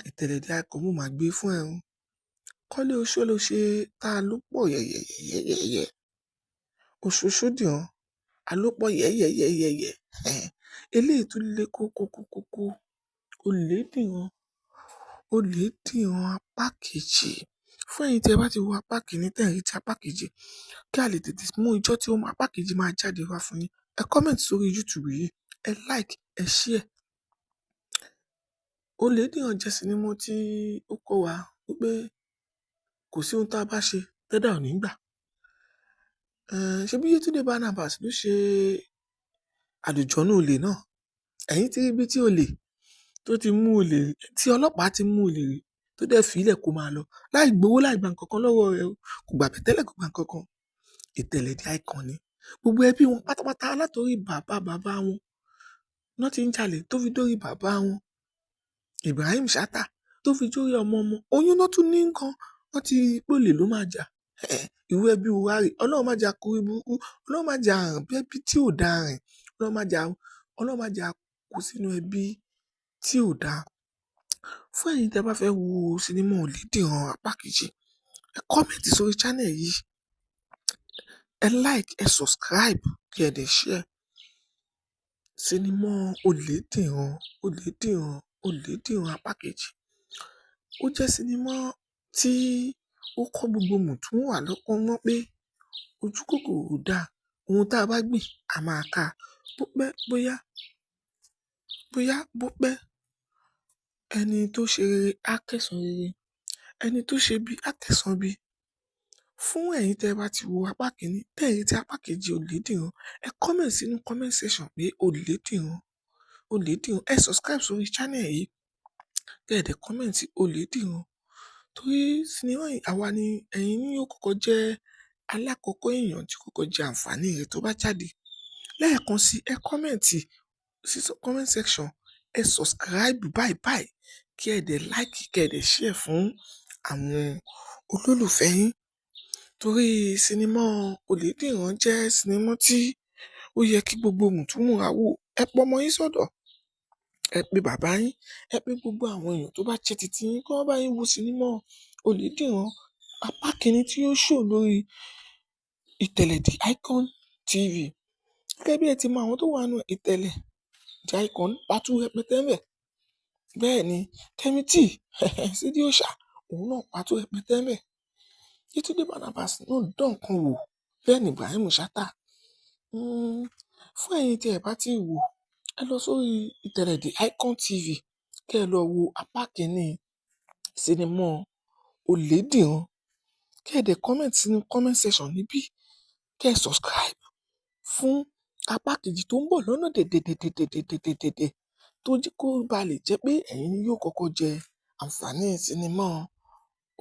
ìtẹ̀lẹ̀ The Icon mo máa gbé fún ẹ o. Kọ́lé oṣó ló ṣe tá a ló pọ̀ yẹ̀yẹ̀yẹ̀yẹ̀yẹ̀. Oṣooṣó dìran, a ló pọ̀ yẹ̀yẹ̀yẹ̀yẹ̀yẹ̀. Eléyìí tún lé kókókókókó. Olédìran, Olédìran apá kejì. Fún ẹ̀yin tí ẹ bá ti wo apá kìíní tẹ̀ ń retí apá kejì, kí a lè tètè mú ijọ́ tí apá kejì máa jáde wá fún yín. Ẹ comment sórí YouTube yìí, ẹ like, ẹ share. Olédìran jẹ́ sinimá tí ó kọ́ wa wípé kò sí ohun tá a bá ṣe tẹ́dà ò ní gbà. Ṣebí Yétúndé Barnabas ló ṣe àlùjọ̀nnú olè náà. Ẹ̀yin ti rí ibi tí olè tó ti mú olè, tí ọlọ́pàá ti mú olè rí tó dẹ̀ fi í lẹ̀ kó máa lọ láì gbowó láì gba nǹkan kan lọ́wọ́ rẹ̀ o. Kò gbà bẹ̀tẹ́lẹ̀, kò gba nǹkan kan. Ìtẹ̀lẹ̀ The Icon ni. Gbogbo ẹbí wọn pátápátá látorí bàbá wọn náà ti ń jalè tó fi dórí bàbá wọn Ibrahim Chatta tó fi dórí ọmọ. Oyún náà tún ní nǹkan. Wọ́n ti rí pé olè ló máa jà. Ìwé ẹbí wa rè. Ọlọ́run má jà kúrí burúkú. Ọlọ́run má jà rìn bí ẹbí tí ò dáa rìn. Ọlọ́run má jà kú sínú ẹbí tí ò dáa. Fún ẹ̀yin tí ẹ bá fẹ́ wo sinimá Olédìran apá kejì, ẹ comment sórí channel yìí. Ẹ like, ẹ subscribe, kí ẹ dẹ̀ share. Sinimá Olédìran, Olédìran, Olédìran apá kejì. Ó jẹ́ sinimá tí ó kọ́ gbogbo mùtúmùwà lọ́gbọ́n mọ́ pé ojú kòkòrò ò dáa. Ohun tá a bá gbìn, a máa ká. Bó pẹ́, bó pẹ́, ẹni tó ṣe rere á kẹ́san rere. Ẹni tó ṣe bí á kẹ́san bí. Fún ẹ̀yin tí ẹ bá ti wo apá kìíní, tẹ̀ ń retí apá kejì Olédìran, ẹ comment sínú comment section pé Olédìran, Olédìran. Ẹ subscribe sórí channel yìí. Kẹ́ ẹ dẹ̀ comment Olédìran. Torí sinimá yìí, àwa ni ẹ̀yin ni yóò kọ́kọ́ jẹ́ alákọ̀ọ́kọ́ èèyàn tí kọ́kọ́ jẹ àǹfààní rẹ̀ tó bá jáde. Lẹ́ẹ̀kan sí, ẹ comment sí comment section. Ẹ subscribe báyìí báyìí. Kí ẹ dẹ̀ like, kí ẹ dẹ̀ share fún àwọn olólùfẹ́ yín. Torí sinimá Olédìran jẹ́ sinimá tí ó yẹ kí gbogbo mùtúmùwà wò. Ẹ pọ ọmọ yín sọ́dọ̀. Ẹ pe bàbá yín. Ẹ pe gbogbo àwọn èèyàn tó bá jẹ́ titi yín kí wọ́n bá yín wo sinimá Olédìran apá kìíní tí ó show lórí ìtẹ̀lẹ̀ The Icon TV. Gẹ́gẹ́ bí ẹ ti mọ àwọn tó wà nínú ìtẹ̀lẹ̀ The Icon pàtó rẹpẹtẹ ńbẹ̀. Bẹ́ẹ̀ ni Kẹ́mi T, Sídí Òòṣà, òun náà pàtó rẹpẹtẹ ńbẹ̀. Yétúndé Barnabas náà dán nǹkan wò, bẹ́ẹ̀ ni Ibrahim Chatta. Fún ẹ̀yin tí ẹ bá ti wò, ẹ lọ sórí ìtẹ̀lẹ̀ The Icon TV kẹ́ ẹ lọ wo apá kìíní sinimá Ọ̀lẹ́dìran, kẹ́ ẹ dẹ̀ comment sínú comment section níbí, kẹ́ ẹ subscribe fún apá kejì tó ń bọ̀ lọ́nà dẹ̀dẹ̀dẹ̀dẹ̀dẹ̀dẹ̀dẹ̀ tó jẹ́ kó ba lè jẹ́ pé ẹ̀yin yóò kọ́kọ́ jẹ àǹfààní sinimá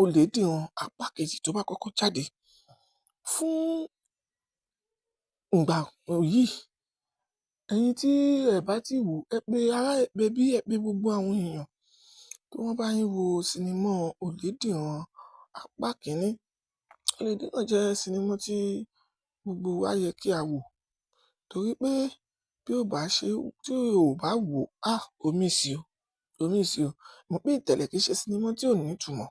Ọ̀lẹ́dìran apá kejì tó bá kọ́kọ́ jáde. Fún ìgbà yìí, ẹ̀yin tí ẹ bá ti wò, ẹ pé ará, ẹ pé bí, ẹ pé gbogbo àwọn èèyàn kí wọ́n bá yín wo sinimá Ọ̀lẹ́dìran apá kìíní. Ọ̀lẹ́dìran jẹ́ sinimá tí gbogbo wa yẹ kí a wò, torí pé bí ó bá ṣe, tí o bá wò, o miss o, o miss o. Mo pé ìtẹ̀lẹ̀ kìí ṣe sinimá tí ò ní ìtumọ̀.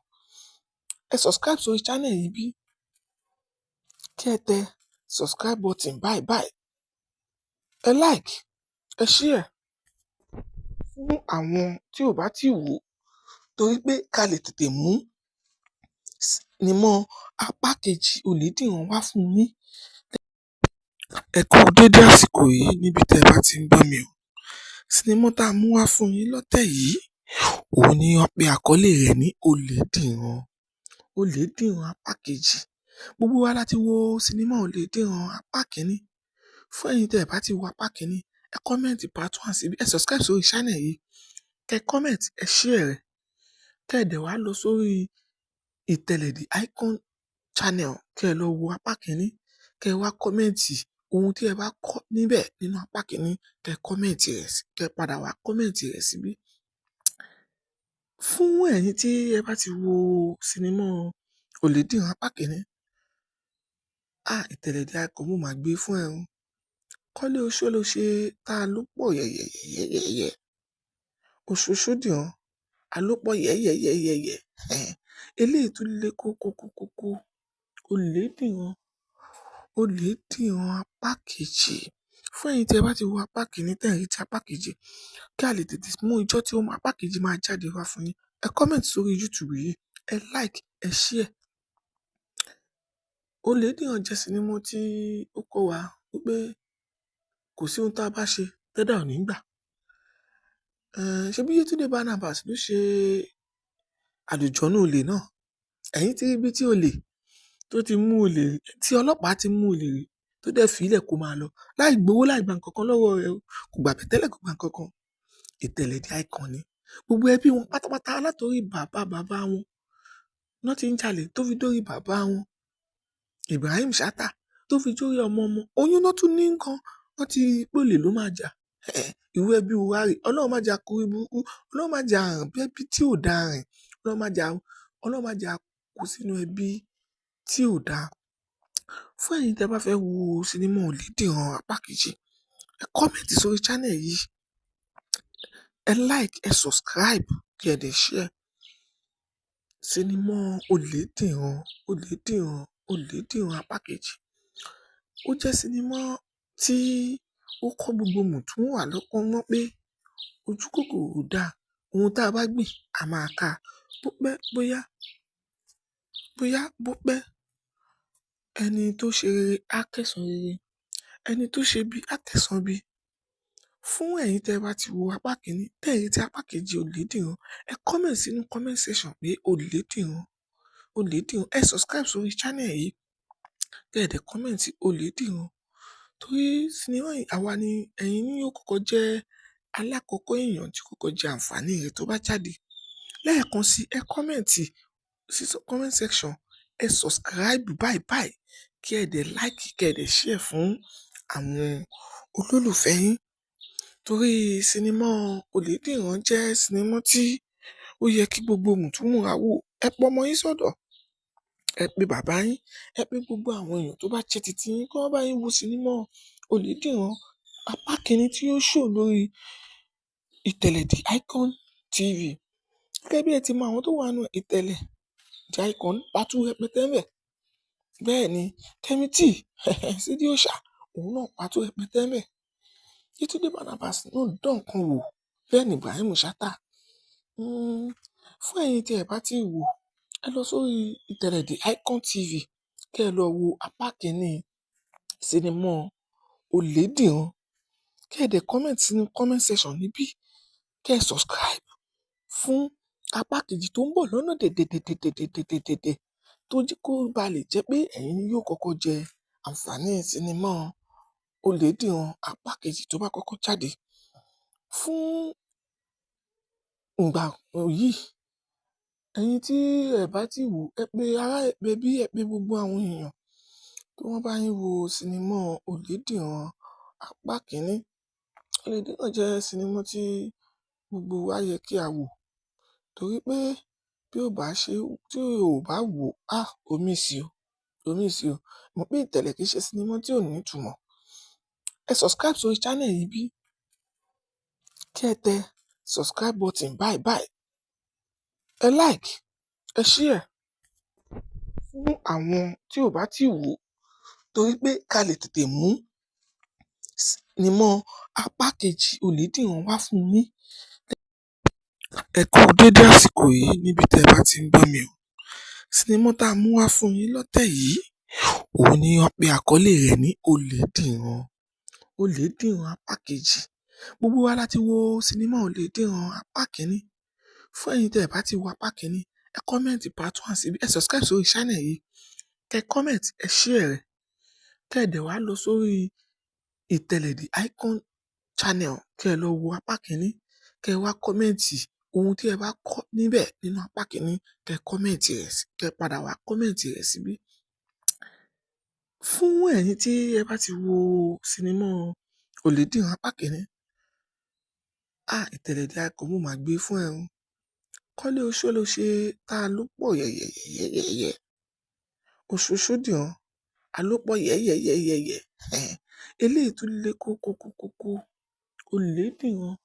Ẹ subscribe sórí channel yìí bí, kí ẹ tẹ subscribe button báyìí báyìí. Ẹ like, ẹ share fún àwọn tí ò bá ti wò, torí pé ká lè tètè mú sinimá apá kejì Ọ̀lẹ́dìran wá fún yín. Ẹ kú dédé àsìkò yìí níbi tí ẹ bá ti ń gbọ́ mi o. Sinimá tá a mú wá fún yín lọ́tẹ̀ yìí, òun ni wọ́n pe àkọlé rẹ̀ ní Ọ̀lẹ́dìran. Ọ̀lẹ́dìran apá kejì. Gbogbo wa láti wo sinimá Ọ̀lẹ́dìran apá kìíní. Fún ẹ̀yin tí ẹ bá ti wo apá kìíní, ẹ comment part 1 síbí, ẹ subscribe sórí channel yìí, kẹ́ comment, ẹ share rẹ̀, kẹ́ ẹ dẹ̀ wá lọ sórí ìtẹ̀lẹ̀ The Icon channel, kẹ́ ẹ lọ wo apá kìíní, kẹ́ ẹ wá comment ohun tí ẹ bá kọ́ níbẹ̀ nínú apá kìíní, kẹ́ ẹ comment rẹ̀ sí, kẹ́ ẹ padà wá comment rẹ̀ síbí. Fún ẹ̀yin tí ẹ bá ti wo sinimá Ọ̀lẹ́dìran apá kìíní, ìtẹ̀lẹ̀ The Icon mo máa gbé fún ẹ o. Kọ́lé oṣó ló ṣe tá a ló pọ̀ yẹ̀yẹ̀yẹ̀yẹ̀yẹ̀. Oṣooṣó dìran, a ló pọ̀ yẹ̀yẹ̀yẹ̀yẹ̀yẹ̀. Eléyìí tún lé kókókókókó. Ọ̀lẹ́dìran, Ọ̀lẹ́dìran apá kejì. Fún ẹ̀yin tí ẹ bá ti wo apá kìíní, tẹ̀ ń retí apá kejì, kí a lè tètè mú ijọ́ tí apá kejì máa jáde wá fún yín. Ẹ comment sórí YouTube yìí, ẹ like, ẹ share. Ọ̀lẹ́dìran jẹ́ sinimá tí ó kọ́ wa wípé kò sí ohun tá a bá ṣe tẹ́dà ò ní gbà. Ṣebí Yétúndé Barnabas ló ṣe Àlùjọ̀nnú olè náà. Ẹ̀yin ti rí ibi tí olè tó ti mú olè, tí ọlọ́pàá ti mú olè rí, tó dẹ̀ fi í lẹ̀ kó máa lọ láì gbowó, láì gba nǹkan kan lọ́wọ́ rẹ̀ o. Kò gbà bẹ̀tẹ́lẹ̀, kò gba nǹkan kan. Ìtẹ̀lẹ̀ The Icon ni. Gbogbo ẹbí wọn pátápátá látorí bàbá wọn náà ti ń jalè tó fi dórí bàbá wọn, Ibrahim Chatta, tó fi dórí ọmọ. Oyún náà tún ní nǹkan, wọ́n ti pé olè ló máa jà. Irú ẹbí wa rè, Ọlọ́run má jà kú burúkú, Ọlọ́run má jà rìn bí ẹbí tí ò dáa rìn, Ọlọ́run má jà kú sínú ẹbí tí ò dáa. Fún ẹ̀yin tí ẹ bá fẹ́ wo sinimá Ọ̀lẹ́dìran apá kejì, ẹ comment sórí channel yìí, ẹ like, ẹ subscribe, kí ẹ dẹ̀ share. Sinimá Ọ̀lẹ́dìran, Ọ̀lẹ́dìran, Ọ̀lẹ́dìran apá kejì. Ó jẹ́ sinimá tí ó kọ́ gbogbo mùtúmùwà lọ́gbọ́n mọ́ pé ojú kòkòrò ò dáa. Ohun tá a bá gbìn, a máa ká. Bó pẹ́, bó pẹ́, ẹni tó ṣe rere á kẹ́san rere, ẹni tó ṣe bí á kẹ́san bí. Fún ẹ̀yin tí ẹ bá ti wo apá kìíní, tẹ̀ ń retí apá kejì Ọ̀lẹ́dìran, ẹ comment sínú comment section pé Ọ̀lẹ́dìran, Ọ̀lẹ́dìran. Ẹ subscribe sórí channel yìí, kí ẹ dẹ̀ comment Ọ̀lẹ́dìran. Torí sinimá yìí, àwa ni, ẹ̀yin ni yóò kọ́kọ́ jẹ́ alákọ̀ọ́kọ́ èèyàn tí kọ́kọ́ jẹ àǹfààní rẹ̀ tó bá jáde. Lẹ́ẹ̀kan sí, ẹ comment sí comment section, ẹ subscribe báyìí báyìí, kí ẹ dẹ̀ like, kí ẹ dẹ̀ share fún àwọn olólùfẹ́ yín. Torí sinimá Ọ̀lẹ́dìran jẹ́ sinimá tí ó yẹ kí gbogbo mùtúmùwà wò. Ẹ pọ ọmọ yín sọ́dọ̀, ẹ pe bàbá yín, ẹ pe gbogbo àwọn èèyàn tó bá jẹ́ titi yín, kí wọ́n bá yín wo sinimá Ọ̀lẹ́dìran apá kìíní tí ó show lórí ìtẹ̀lẹ̀ The Icon TV. Gẹ́gẹ́ bí ẹ ti mọ àwọn tó wà nínú ìtẹ̀lẹ̀ The Icon, pàtó rẹpẹtẹ ńbẹ̀. Bẹ́ẹ̀ ni Kẹ́mi T, Sídí Òòṣà, òun náà pàtó rẹpẹtẹ ńbẹ̀. Yétúndé Barnabas náà dán nǹkan wò, bẹ́ẹ̀ ni Ibrahim Chatta. Fún ẹ̀yin tí ẹ bá ti wò, ẹ lọ sórí ìtẹ̀lẹ̀ The Icon TV, kí ẹ lọ wo apá kìíní sinimá Ọ̀lẹ́dìran, kẹ́ ẹ dẹ̀ comment sínú comment section níbí, kẹ́ ẹ subscribe fún apá kejì tó ń bọ̀ lọ́nà dẹ̀dẹ̀dẹ̀dẹ̀dẹ̀dẹ̀dẹ̀ tó jẹ́ kó ba lè jẹ́ pé ẹ̀yin yóò kọ́kọ́ jẹ àǹfààní sinimá Olèdìran apá kejì tó bá kọ́kọ́ jáde. Fún ìgbà yìí, ẹ̀yin tí ẹ bá ti wò, ẹ pé ará, ẹ pé bí, ẹ pé gbogbo àwọn èèyàn kí wọ́n bá yín wo sinimá Olèdìran apá kìíní. Olèdìran jẹ́ sinimá tí gbogbo wa yẹ kí a wò, torí pé bí ó bá ṣe, tí o bá wò, omi sí o, omi sí o. Mọ̀ pé ìtẹ̀lẹ̀ kìí ṣe sinimá tí ò ní ìtumọ̀. Ẹ subscribe sórí channel yìí bí, kí ẹ tẹ subscribe button báyìí báyìí. Ẹ like, ẹ share fún àwọn tí ò bá ti wò, torí pé ká lè tètè mú sinimá apá kejì Olèdìran wá fún yín. Ẹ kú dédé àsìkò yìí níbi tẹ́ ẹ bá ti ń gbọ́ mi o. Sinimá tá a mú wá fún yín lọ́tẹ̀ yìí, òun ni wọ́n pe àkọlé rẹ̀ ní Olèdìran. Olèdìran apá kejì. Gbogbo wa láti wo sinimá Olèdìran apá kìíní. Fún ẹ̀yin tẹ́ ẹ bá ti wo apá kìíní, ẹ comment part 1 síbí, ẹ subscribe sórí channel yìí, kẹ́ comment, ẹ share rẹ̀, kẹ́ ẹ dẹ̀ wá lọ sórí ìtẹ̀lẹ̀ The Icon channel, kẹ́ ẹ lọ wo apá kìíní, kẹ́ ẹ wá comment ohun tí ẹ bá kọ́ níbẹ̀ nínú apá kìíní, kẹ́ ẹ comment rẹ̀ sí, kẹ́ ẹ padà wá comment rẹ̀ síbí. Fún ẹ̀yin tí ẹ bá ti wo sinimá Olèdìran apá kìíní, ìtẹ̀lẹ̀ The Icon mo máa gbé fún ẹ o. Kọ́lé oṣó ló ṣe tá a ló pọ̀ yẹ̀yẹ̀yẹ̀yẹ̀yẹ̀. Oṣooṣó dìran, a ló pọ̀ yẹ̀yẹ̀yẹ̀yẹ̀yẹ̀. Eléyìí tún lé kókókókókó. Olèdìran,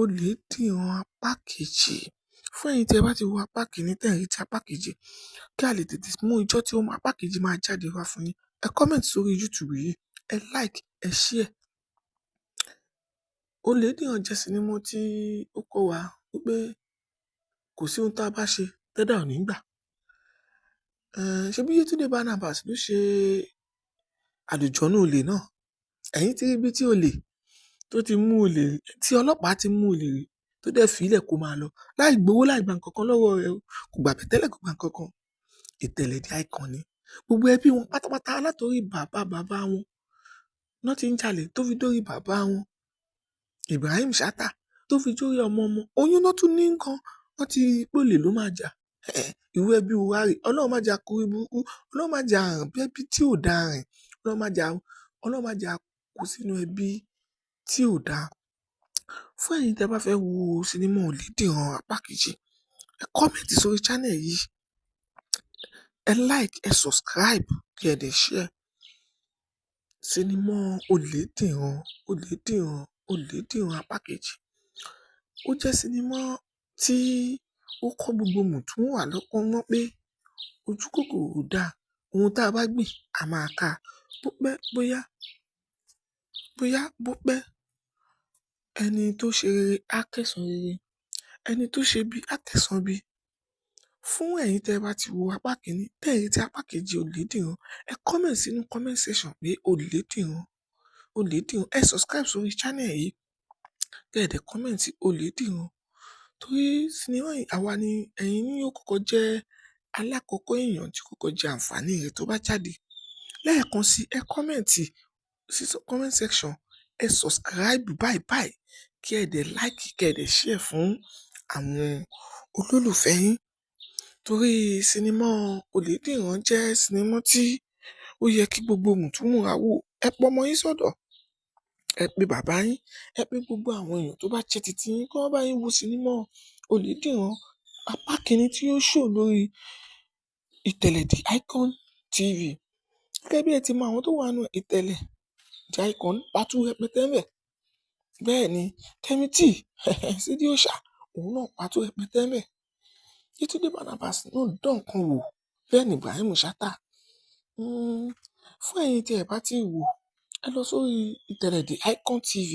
Olèdìran apá kejì. Fún ẹ̀yin tí ẹ bá ti wo apá kìíní, tẹ́ ẹ rí ti apá kejì, kí a lè tètè mú ijọ́ tí ó mọ apá kejì máa jáde wá fún yín. Ẹ comment sórí YouTube yìí, ẹ like, ẹ share. Olèdìran jẹ́ sinimá tí ó kọ́ wa wípé kò sí ohun tá a bá ṣe tẹ́dà ò ní gbà. Ṣebí Yétúndé Barnabas ló ṣe Àlùjọ̀nnú olè náà. Ẹ̀yin ti rí ibi tí olè tó ti mú olè, tí ọlọ́pàá ti mú olè rí, tó dẹ̀ fi í lẹ̀ kó máa lọ láì gbowó, láì gba nǹkan kan lọ́wọ́ rẹ̀ o. Kò gbà bẹ̀tẹ́lẹ̀, kò gba nǹkan kan. Ìtẹ̀lẹ̀ The Icon ni. Gbogbo ẹbí wọn pátápátá látorí bàbá wọn náà ti ń jalè tó fi dórí bàbá wọn, Ibrahim Chatta, tó fi dórí ọmọ. Oyún náà tún ní nǹkan, wọ́n ti rí pé olè ló máa jà. Irú ẹbí wa rè, Ọlọ́run má jẹ́ a kú burúkú, Ọlọ́run má jẹ́ a rìn bí ẹbí tí ò dáa rìn, Ọlọ́run má jẹ́ a kú sínú ẹbí tí ò dáa. Fún ẹ̀yin tí ẹ bá fẹ́ wo sinimá Olèdìran apá kejì, ẹ comment sórí channel yìí, ẹ like, ẹ subscribe, kí ẹ dẹ̀ share. Sinimá Olèdìran, Olèdìran, Olèdìran apá kejì. Ó jẹ́ sinimá tí ó kọ́ gbogbo mùtúmùwà lọ́gbọ́n mọ́ pé ojú kòkòrò ò dáa. Ohun tá a bá gbìn, a máa ká. Bó pẹ́ bó pẹ́, ẹni tó ṣe rere á kẹ́san rere, ẹni tó ṣe bí á kẹ́san bí. Fún ẹ̀yin tí ẹ bá ti wo apá kìíní, tẹ́ ẹ rí ti apá kejì Olèdìran, ẹ comment sínú comment section pé Olèdìran, Olèdìran. Ẹ subscribe sórí channel yìí, kí ẹ dẹ̀ comment Olèdìran. Torí sinimá yìí, àwa ni, ẹ̀yin ni yóò kọ́kọ́ jẹ́ alákọ̀ọ́kọ́ èèyàn tí kọ́kọ́ jẹ àǹfààní rẹ̀ tó bá jáde. Lẹ́ẹ̀kan sí, ẹ comment sí comment section, ẹ subscribe báyìí báyìí, kí ẹ dẹ̀ like, kí ẹ dẹ̀ share fún àwọn olólùfẹ́ yín. Torí sinimá Olèdìran jẹ́ sinimá tí ó yẹ kí gbogbo mùtúmùwà wò. Ẹ pọ ọmọ yín sọ́dọ̀, ẹ pe bàbá yín, ẹ pe gbogbo àwọn èèyàn tó bá jẹ́ titi yín, kí wọ́n bá yín wo sinimá Olèdìran apá kìíní tí ó show lórí ìtẹ̀lẹ̀ The Icon TV. Gẹ́gẹ́ bí ẹ ti mọ àwọn tó wà nínú ìtẹ̀lẹ̀ The Icon, pàtó rẹpẹtẹ ńbẹ̀. Bẹ́ẹ̀ ni Kẹ́mi T, Sídí Òòṣà, òun náà pàtó rẹpẹtẹ ńbẹ̀. Yétúndé Barnabas náà dán nǹkan wò, bẹ́ẹ̀ ni Ibrahim Chatta. Fún ẹ̀yin tí ẹ bá ti wò, ẹ lọ sórí ìtẹ̀lẹ̀ The Icon TV,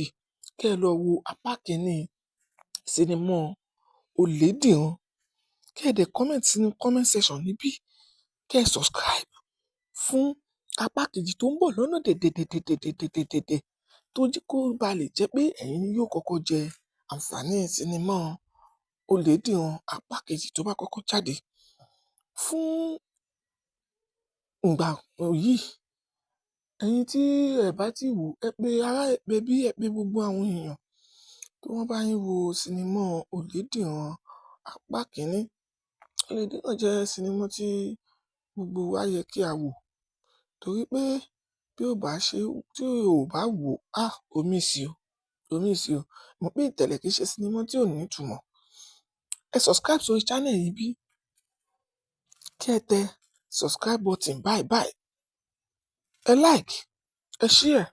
kí ẹ lọ wo apá kìíní sinimá Olèdìran, kí ẹ dẹ̀ comment sínú comment section níbí, kí ẹ subscribe fún apá kejì tó ń bọ̀ lọ́nà dẹ̀dẹ̀dẹ̀dẹ̀dẹ̀dẹ̀dẹ̀ tó jẹ́ kó ba lè jẹ́ pé ẹ̀yin ni yóò kọ́kọ́ jẹ àǹfààní sinimá Olèdìran apá kejì tó bá kọ́kọ́ jáde. Fún ìgbà yìí, ẹ̀yin tí ẹ bá ti wò, ẹ pe ará, ẹ pe ẹbí, ẹ pe gbogbo àwọn èèyàn kí wọ́n bá yín wo sinimá Olèdìran apá kìíní. Olèdìran jẹ́ sinimá tí gbogbo wa yẹ kí a wò, torí pé bí ó bá ṣe, tí o bá wò, o miss o, o miss o. Mọ̀ pé Ìtẹ̀lẹ̀ kì í ṣe sinimá tí ò ní ìtumọ̀. Ẹ subscribe sórí channel yìí bí, kí ẹ tẹ subscribe button báyìí báyìí. Ẹ like, ẹ share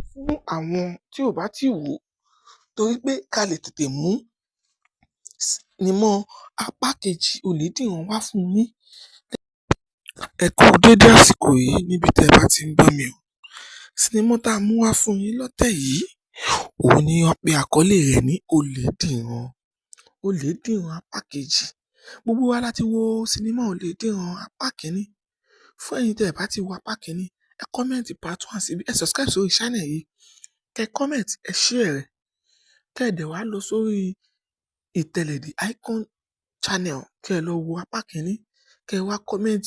fún àwọn tí ò bá ti wò, torí pé ká lè tètè mú sinimá apá kejì Olèdìran wá fún yín. Ẹ kú dédé àsìkò yìí níbi tí ẹ bá ti ń gbọ́ mi o. Sinimá tá a mú wá fún yín lọ́tẹ̀ yìí, òun ni wọ́n pe àkọlé rẹ̀ ní Olèdìran. Olèdìran apá kejì. Gbogbo wa láti wo sinimá Olèdìran apá kìíní. Fún ẹ̀yin tí ẹ bá ti wo apá kìíní, ẹ comment part 1 síbi, ẹ subscribe sórí channel yìí, kẹ comment, ẹ share rẹ̀, kẹ dẹ̀ wá lọ sórí Ìtẹ̀lẹ̀ The Icon channel, kẹ lọ wo apá kìíní, kẹ wá comment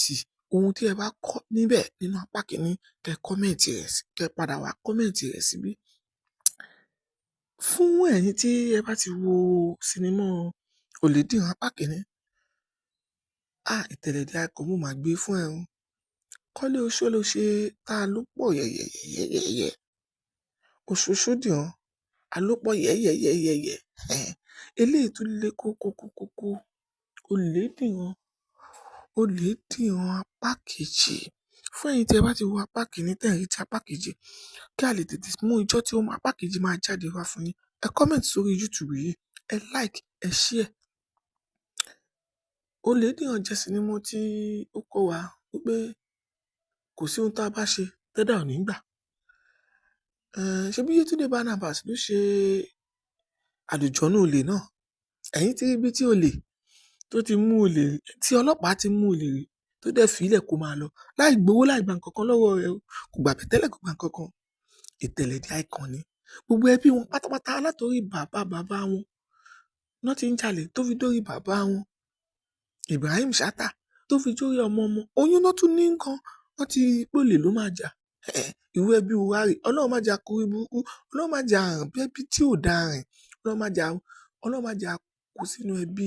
ohun tí ẹ bá kọ́ níbẹ̀ nínú apá kìíní, kẹ comment rẹ̀ sí, kẹ padà wá comment rẹ̀ síbí. Fún ẹ̀yin tí ẹ bá ti wo sinimá Olèdìran apá kìíní, Ìtẹ̀lẹ̀ The Icon mo máa gbé fún ẹ o. Kọ́lé oṣó ló ṣe tá ló pọ̀ yẹ̀yẹ̀yẹ̀yẹ̀yẹ̀. Oṣooṣó dìran, alópọ̀ yẹ̀yẹ̀yẹ̀yẹ̀yẹ̀. Eléyìí tún lé kókókókókó. Olèdìran, Olèdìran apá kejì. Fún ẹ̀yin tí ẹ bá ti wo apá kìíní, tẹ̀ ń retí apá kejì, kí a lè tètè mú ijọ́ tí apá kejì máa jáde wá fún yín. Ẹ comment sórí YouTube yìí, ẹ like, ẹ share. Olèdìran jẹ́ sinimá tí ó kọ́ wa wípé kò sí ohun tá a bá ṣe tẹ́dà ò ní gbà. Ṣebí Yétúndé Barnabas ló ṣe Àlùjọ̀nnú olè náà. Ẹ̀yin ti rí ibi tí olè tó ti mú olè, tí ọlọ́pàá ti mú olè rí, tó dẹ̀ fi ilẹ̀ kó máa lọ láì gbowó, láì gba nǹkan kan lọ́wọ́ rẹ̀ o. Kò gbà bẹ̀tẹ́lẹ̀, kò gba nǹkan kan. Ìtẹ̀lẹ̀ The Icon ni. Gbogbo ẹbí wọn pátápátá látorí bàbá wọn náà ti ń jalè tó fi dórí bàbá wọn, Ibrahim Chatta, tó fi dórí ọmọ. Oyún náà tún ní nǹkan, wọ́n ti pé olè ló máa jà. Irú ẹbí wo wá rè? Ọlọ́run má jẹ́ a kórí burúkú, Ọlọ́run má jẹ́ a rìn bí ẹbí tí ò dáa rìn, Ọlọ́run má jẹ́ a kó sínú ẹbí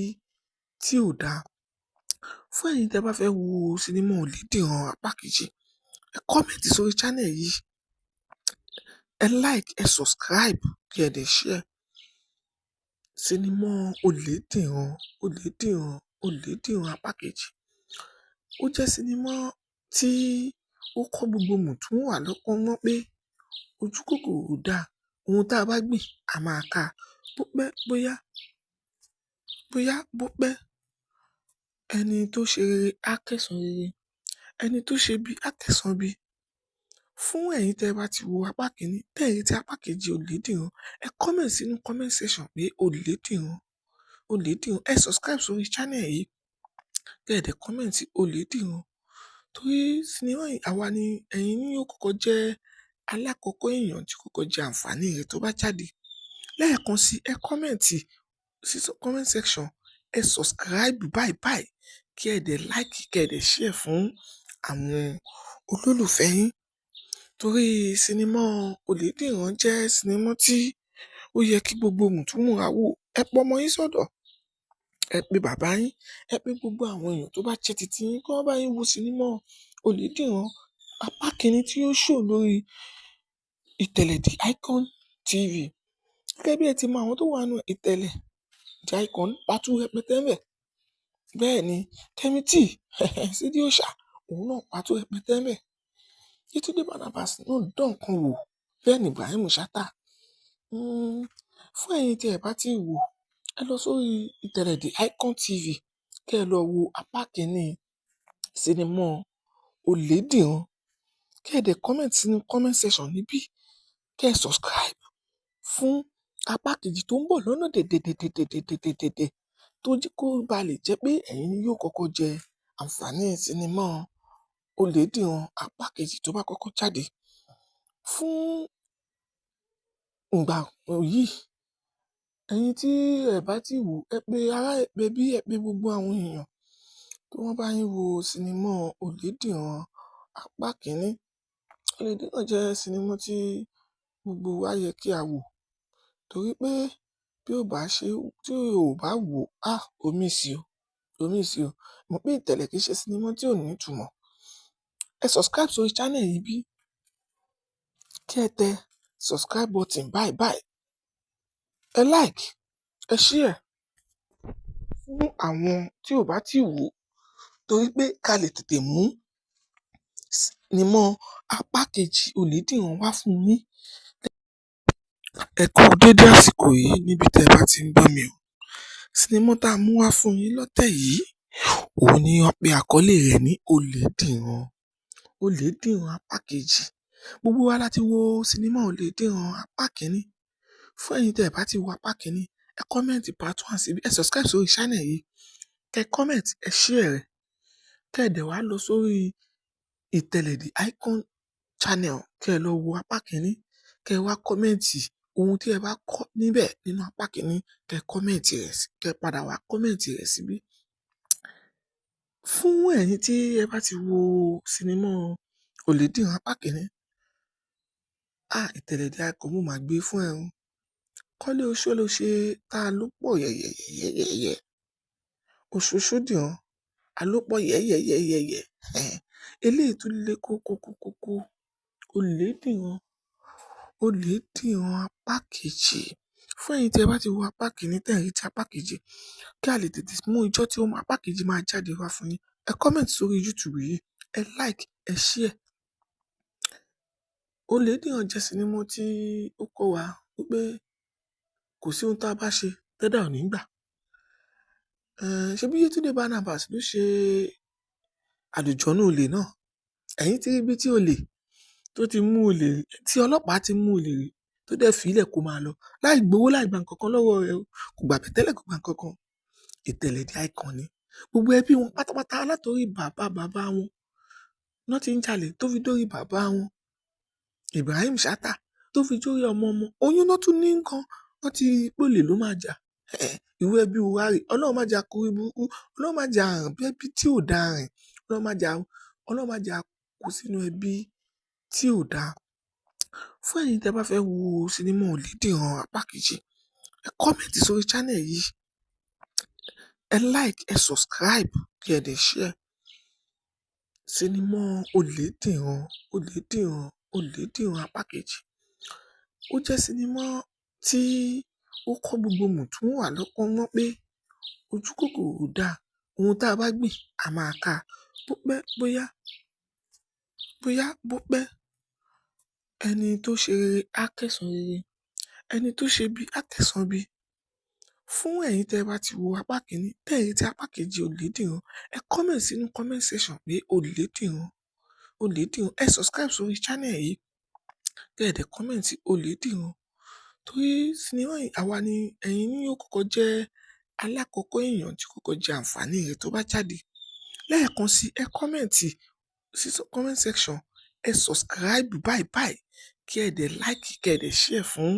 tí ò dáa. Fún ẹ̀yin tí ẹ bá fẹ́ wo sinimá Olèdìran apá kejì, ẹ comment sórí channel yìí, ẹ like, ẹ subscribe, kí ẹ dẹ̀ share. Sinimá Olèdìran, Olèdìran, Olèdìran apá kejì. Ó jẹ́ sinimá tí ó kọ́ gbogbo mùtúmùwà lọ́pọ̀ mọ́ pé ojú kòkòrò ò dáa. Ohun tá a bá gbìn, a máa ká. Bó pẹ́, ẹni tó ṣe rere á kẹ́san rere, ẹni tó ṣe bí á kẹ́san bí. Fún ẹ̀yin tí ẹ bá ti wo apá kìíní, tẹ̀ ń retí apá kejì Olèdìran, ẹ comment sínú comment section pé Olèdìran, Olèdìran. Ẹ subscribe sórí channel yìí, kí ẹ dẹ̀ comment Olèdìran. Torí sinimá yìí, àwa ni, ẹ̀yin ni yóò kọ́kọ́ jẹ́ alákọ̀ọ́kọ́ èèyàn tí kọ́kọ́ jẹ àǹfààní rẹ̀ tó bá jáde. Lẹ́ẹ̀kan sí, ẹ comment sí comment section, ẹ subscribe báyìí báyìí, kí ẹ dẹ̀ like, kí ẹ dẹ̀ share fún àwọn olólùfẹ́ yín. Torí sinimá Olèdìran jẹ́ sinimá tí ó yẹ kí gbogbo mùtúmùwà wò. Ẹ pọ ọmọ yín sọ́dọ̀, ẹ pe bàbá yín, ẹ pe gbogbo àwọn èèyàn tó bá jẹ́ titi yín, kí wọ́n bá yín wo sinimá Olèdìran apá kìíní tí ó show lórí Ìtẹ̀lẹ̀ The Icon TV. Gẹ́gẹ́ bí ẹ ti mọ àwọn tó wà nínú Ìtẹ̀lẹ̀ The Icon, pàtó rẹpẹtẹ ń bẹ. Bẹ́ẹ̀ ni Kẹ́mi T, Sídí Òòṣà, òun náà pàtó rẹpẹtẹ ń bẹ. Yétúndé Barnabas náà dán nǹkan wò, bẹ́ẹ̀ ni Ibrahim Chatta. Fún ẹ̀yin tí ẹ bá ti wò, ẹ lọ sórí Ìtẹ̀lẹ̀ The Icon TV, kí ẹ lọ wo apá kìíní sinimá Olèdìran, kí ẹ dẹ̀ comment sínú comment section níbí, kí ẹ subscribe fún apá kejì tó ń bọ̀ lọ́nà dẹ̀dẹ̀dẹ̀dẹ̀dẹ̀dẹ̀dẹ̀, tó jẹ́ kó ba lè jẹ́ pé ẹ̀yin ni yóò kọ́kọ́ jẹ àǹfààní sinimá Olèdìran apá kejì tó bá kọ́kọ́ jáde. Fún ìgbà yìí ẹ̀yin tí ẹ bá ti wò ẹ pé ará ẹ pé bí ẹ pé gbogbo àwọn èèyàn tí wọ́n bá yín wo sinimá Ọ̀lẹ́dìran apá kìíní. Ọ̀lẹ́dìran jẹ́ sinimá tí gbogbo wa yẹ kí a wò torí pé bí ò bá wò omi sí o mọ̀ pé Ìtẹ̀lẹ̀ kìí ṣe sinimá tí ò ní ìtumọ̀. Ẹ subscribe sórí channel yìí bí kí ẹ tẹ subscribe button báyìí ẹ like ẹ share fún àwọn tí ò bá ti wò torí pé ká lè tètè mú sinimá apá kejì Ọ̀lẹ́dìran wá fún yín. Ẹ kú dédé àsìkò yìí níbi tẹ́ ẹ bá ti ń gbọ́ mi o. Sinimá tá a mú wá fún yín lọ́tẹ̀ yìí òun ni wọ́n pe àkọlé rẹ̀ ní Ọ̀lẹ́dìran apá kejì. Gbogbo wa láti wo sinimá Ọ̀lẹ́dìran apá kìíní. Fún ẹ̀yin tẹ́ ẹ bá ti wo apá kìíní ẹ comment part 1 síbi ẹ subscribe sórí channel yìí kẹ comment ẹ share rẹ̀ kẹ́ ẹ dẹ̀ wá lọ sórí Ìtẹ̀lẹ̀ The Icon channel kẹ́ ẹ lọ wo apá kìíní kẹ́ ẹ wá comment ohun tí ẹ bá kọ́ níbẹ̀ nínú apá kìíní kẹ́ ẹ comment rẹ̀ kẹ́ ẹ padà wá comment rẹ̀ síbí. Fún ẹ̀yin tí ẹ bá ti wo sinimá Ọ̀lẹ́dìran apá kìíní Ìtẹ̀lẹ̀ The Icon mo máa gbé fún ẹ o. Kọ́lé oṣó ló ṣe tá a ló pọ̀ yẹ̀yẹ̀yẹ̀yẹ̀ oṣooṣù dìran alópọ̀ yẹ̀yẹ̀yẹ̀yẹ̀ eléyìí tún lé kókókókó Ọ̀lẹ́dìran apá kejì. Fún ẹ̀yin tí ẹ bá ti wo apá kìíní tẹ́ ẹ̀ rí ti apá kejì kí a lè tètè mú ijọ́ tí apá kejì máa jáde wá fún yín ẹ comment sórí YouTube yìí ẹ like ẹ share. Ọ̀lẹ́dìran jẹ́ sinimá tí ó kọ́ wa wípé kò sí ohun tá a bá ṣe tẹ́dà ò ní gbà. Ṣebí Yétúndé Barnabas ló ṣe Àlùjọ̀nnú olè náà. Ẹ̀yin ti rí ibi tí olè tó ti mú olè tí ọlọ́pàá ti mú olè rí tó dẹ̀ fi ilẹ̀ kó máa lọ láì gbowó láì gba nǹkan kan lọ́wọ́ rẹ̀ o kò gbà bẹ̀tẹ́lẹ̀ kò gba nǹkan kan. Ìtẹ̀lẹ̀ The Icon ni gbogbo ẹbí wọn pátápátá látòrí bàbá wọn náà ti ń jalè tó fi dórí bàbá wọn Ibrahim Chatta tó fi dórí ọmọ oyún náà tún ní nǹkan wọ́n ti pólè ló máa jà ìwé ẹbí wa rè Ọlọ́run má jà kórí burúkú Ọlọ́run má jà rìn bí ẹbí tí ò dáa rìn Ọlọ́run má jà kó sínú ẹbí tí ò dáa. Fún ẹ̀yin tẹ́ bá fẹ́ wo sinimá Ọ̀lẹ́dìran apá kejì ẹ comment sórí channel yìí ẹ like ẹ subscribe kí ẹ dẹ̀ share. Sinimá Ọ̀lẹ́dìran apá kejì ó jẹ́ sinimá tí ó kọ́ gbogbo mùtúmùwà lọ́pọ̀ mọ́ pé ojú kòkòrò ò dáa ohun tá a bá gbìn a máa ká bó pẹ́ ẹni tó ṣe rere á kẹ́san rere ẹni tó ṣe bí á kẹ́san bí. Fún ẹ̀yin tẹ́ bá ti wo apá kìíní tẹ́ ẹ̀ rí ti apá kejì Ọ̀lẹ́dìran ẹ comment sínú comment section pé Ọ̀lẹ́dìran ẹ subscribe sórí channel yìí kẹ́ ẹ dẹ̀ comment Ọ̀lẹ́dìran torí sinimá yìí àwa ni ẹ̀yin ni yóò kọ́kọ́ jẹ́ alákọ̀ọ́kọ́ èèyàn tí kọ́kọ́ jẹ àǹfààní rẹ̀ tó bá jáde. Lẹ́ẹ̀kan sí ẹ comment sí comment section ẹ subscribe báyìí kí ẹ dẹ̀ like kí ẹ dẹ̀ share fún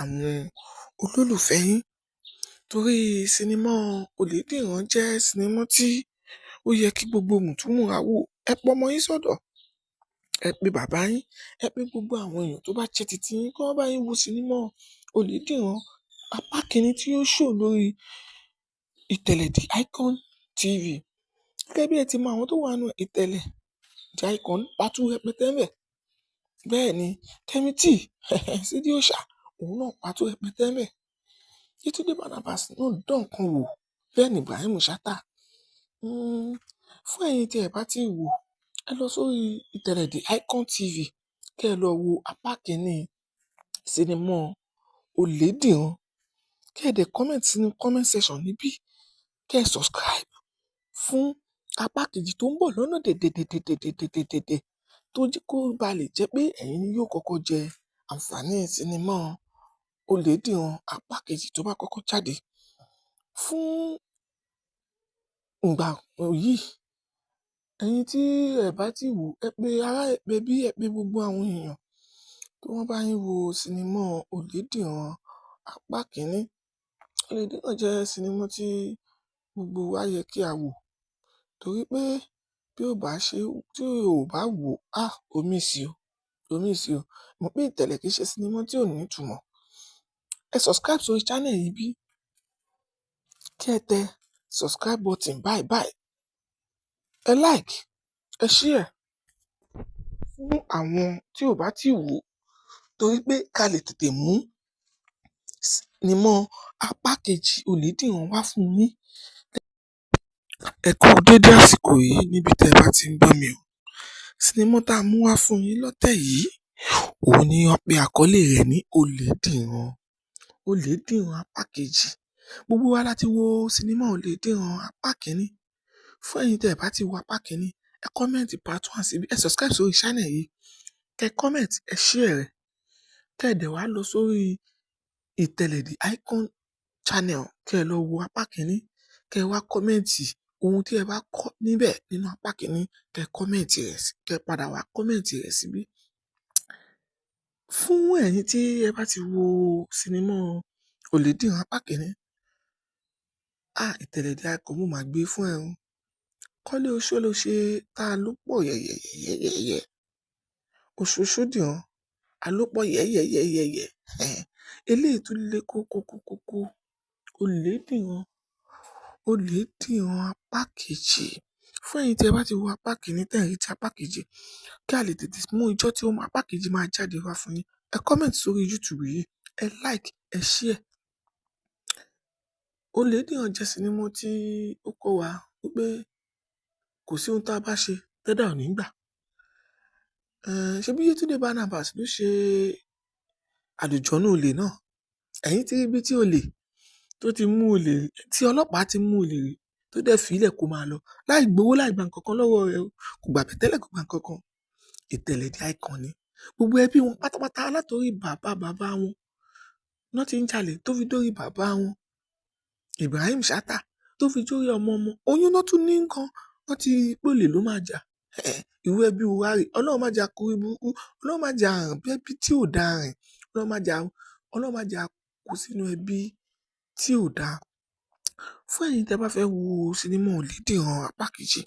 àwọn olólùfẹ́ yín torí sinimá Ọ̀lẹ́dìran jẹ́ sinimá tí ó yẹ kí gbogbo mùtúmùwà wò. Ẹ pọ ọmọ yín sọ́dọ̀ ẹ pe bàbá yín ẹ pe gbogbo àwọn èèyàn tó bá jẹ́ titi yín kí wọ́n bá yín wo sinimá Ọ̀lẹ́dìran apá kìíní tí ó show lórí Ìtẹ̀lẹ̀ The Icon TV. Gẹ́gẹ́ bí ẹ ti mọ àwọn tó wà nínú Ìtẹ̀lẹ̀ The Icon pàtó rẹpẹtẹ ń bẹ. Bẹ́ẹ̀ ni Kẹ́mi T Sídí Òòṣà òun náà pàtó rẹpẹtẹ ń bẹ. Yétúndé Barnabas náà dán nǹkan wò bẹ́ẹ̀ ni Ibrahim Chatta. Fún ẹ̀yin tí ẹ bá ti wò ẹ lọ sórí Ìtẹ̀lẹ̀ The Icon TV kẹ́ ẹ lọ wo apá kìíní sinimá Ọ̀lẹ́dìran kẹ́ ẹ dẹ̀ comment sínú comment section níbí kẹ́ ẹ subscribe fún apá kejì tó ń bọ̀ lọ́nà dẹ̀dẹ̀dẹ̀dẹ̀dẹ̀dẹ̀dẹ̀ tó jẹ́ kó ba lè jẹ́ pé ẹ̀yin ni yóò kọ́kọ́ jẹ àǹfààní sinimá Ọ̀lẹ́dìran apá kejì tó bá kọ́kọ́ jáde. Fún ìgbà yìí ẹ̀yin tí ẹ bá ti wò ẹ pé ará ẹ pé bí ẹ pé gbogbo àwọn èèyàn tí wọ́n bá yín wo sinimá Ọ̀lẹ́dìran apá kìíní. Ọ̀lẹ́dìran jẹ́ sinimá tí gbogbo wa yẹ kí a wò torí pé tí ò bá wò omi sí o mọ̀ pé Ìtẹ̀lẹ̀ kìí ṣe sinimá tí ò ní ìtumọ̀. Ẹ subscribe sórí channel yìí bí kí ẹ tẹ subscribe button báyìí, ẹ like, ẹ share fún àwọn tí ò bá tí wò torí pé ká lè tètè mú sinimá apá kejì Ọ̀lẹ́dìran wá fún yín. Ẹ kú dédé àsìkò yìí níbi tẹ́ ẹ bá ti ń gbọ́ mi o. Sinimá tá a mú wá fún yín lọ́tẹ̀ yìí òun ni wọ́n pe àkọlé rẹ̀ ní Ọ̀lẹ́dìran apá kejì. Gbogbo wa láti wo sinimá Ọ̀lẹ́dìran apá kìíní. Fún ẹ̀yin tẹ́ ẹ bá ti wo apá kìíní, ẹ comment part 1 síbi, ẹ subscribe sórí channel yìí, kẹ comment, ẹ share rẹ̀, kẹ́ ẹ dẹ̀ wá lọ sórí Ìtẹ̀lẹ̀ The Icon channel kẹ́ ẹ lọ wo apá kìíní, kẹ́ ẹ wá comment ohun tí ẹ bá kọ́ níbẹ̀ nínú apá kìíní, kẹ́ ẹ comment rẹ̀ sí, kẹ́ ẹ padà wá comment rẹ̀ síbí. Fún ẹ̀yin tí ẹ bá ti wo sinimá Ọ̀lẹ́dìran apá kìíní, Ìtẹ̀lẹ̀ The Icon mo máa gbé fún ẹ o. Kọ́lé oṣó ló ṣe tá a ló pọ̀ yẹ̀yẹ̀yẹ̀yẹ̀. Oṣooṣó dìran alópọ̀ yẹ̀yẹ̀yẹ̀yẹ̀. Eléyìí tún lé kókókókókó. Ọ̀lẹ́dìran apá kejì. Fún ẹ̀yin tí ẹ bá ti wo apá kìíní tẹ́ ẹ̀ rí ti apá kejì, kí a lè tètè mú ijọ́ tí apá kejì máa jáde wá fún yín. Ẹ comment sórí YouTube yìí, ẹ like, ẹ share. Ọ̀lẹ́dìran jẹ́ sinimá tí ó kọ́ wa wípé kò sí ohun tá a bá ṣe tẹ́dà ò ní gbà. Ṣebí Yétúndé Barnabas ló ṣe Àlùjọ̀nnú olè náà. Ẹ̀yin ti rí ibi tí olè tó ti mú olè, tí ọlọ́pàá ti mú olè rí tó dẹ̀ fi í lẹ̀ kó máa lọ láì gbowó láì gba nǹkan kan lọ́wọ́ rẹ̀ o. Kò gbà bẹ̀tẹ́lẹ̀, kò gba nǹkan kan. Ìtẹ̀lẹ̀ The Icon ni. Gbogbo ẹbí wọn pátápátá látorí bàbá wọn náà ti ń jalè tó fi dórí bàbá wọn Ibrahim Chatta tó fi dórí ọmọ. Oyún náà tún ní nǹkan, wọ́n ti pólè ló máa jà. Ìwé ẹbí wa rè, Ọlọ́run má jà kúrí burúkú, Ọlọ́run má jà àrùn bí ẹbí tí ò dáa rìn, Ọlọ́run má jà kú sínú ẹbí tí ò dáa. Fún ẹ̀yin tẹ́ bá fẹ́ wo sinimá Ọ̀lẹ́dìran apá kejì,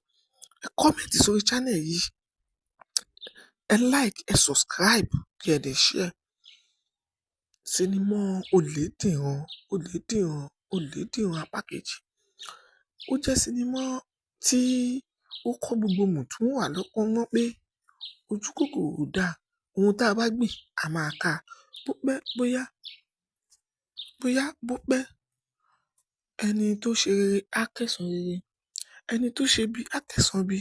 ẹ comment sórí channel yìí, ẹ like, ẹ subscribe kí ẹ dẹ̀ share. Sinimá Ọ̀lẹ́dìran apá kejì. Ó jẹ́ sinimá tí ó kọ́ gbogbo mùtúmùwà lọ́gbọ́n mọ́ pé ojú kòkòrò ò dáa. Ohun tá a bá gbìn a máa ká. Bó pẹ́ ẹni tó ṣe rere á kẹ́san rere, ẹni tó ṣe bí á kẹ́san bí.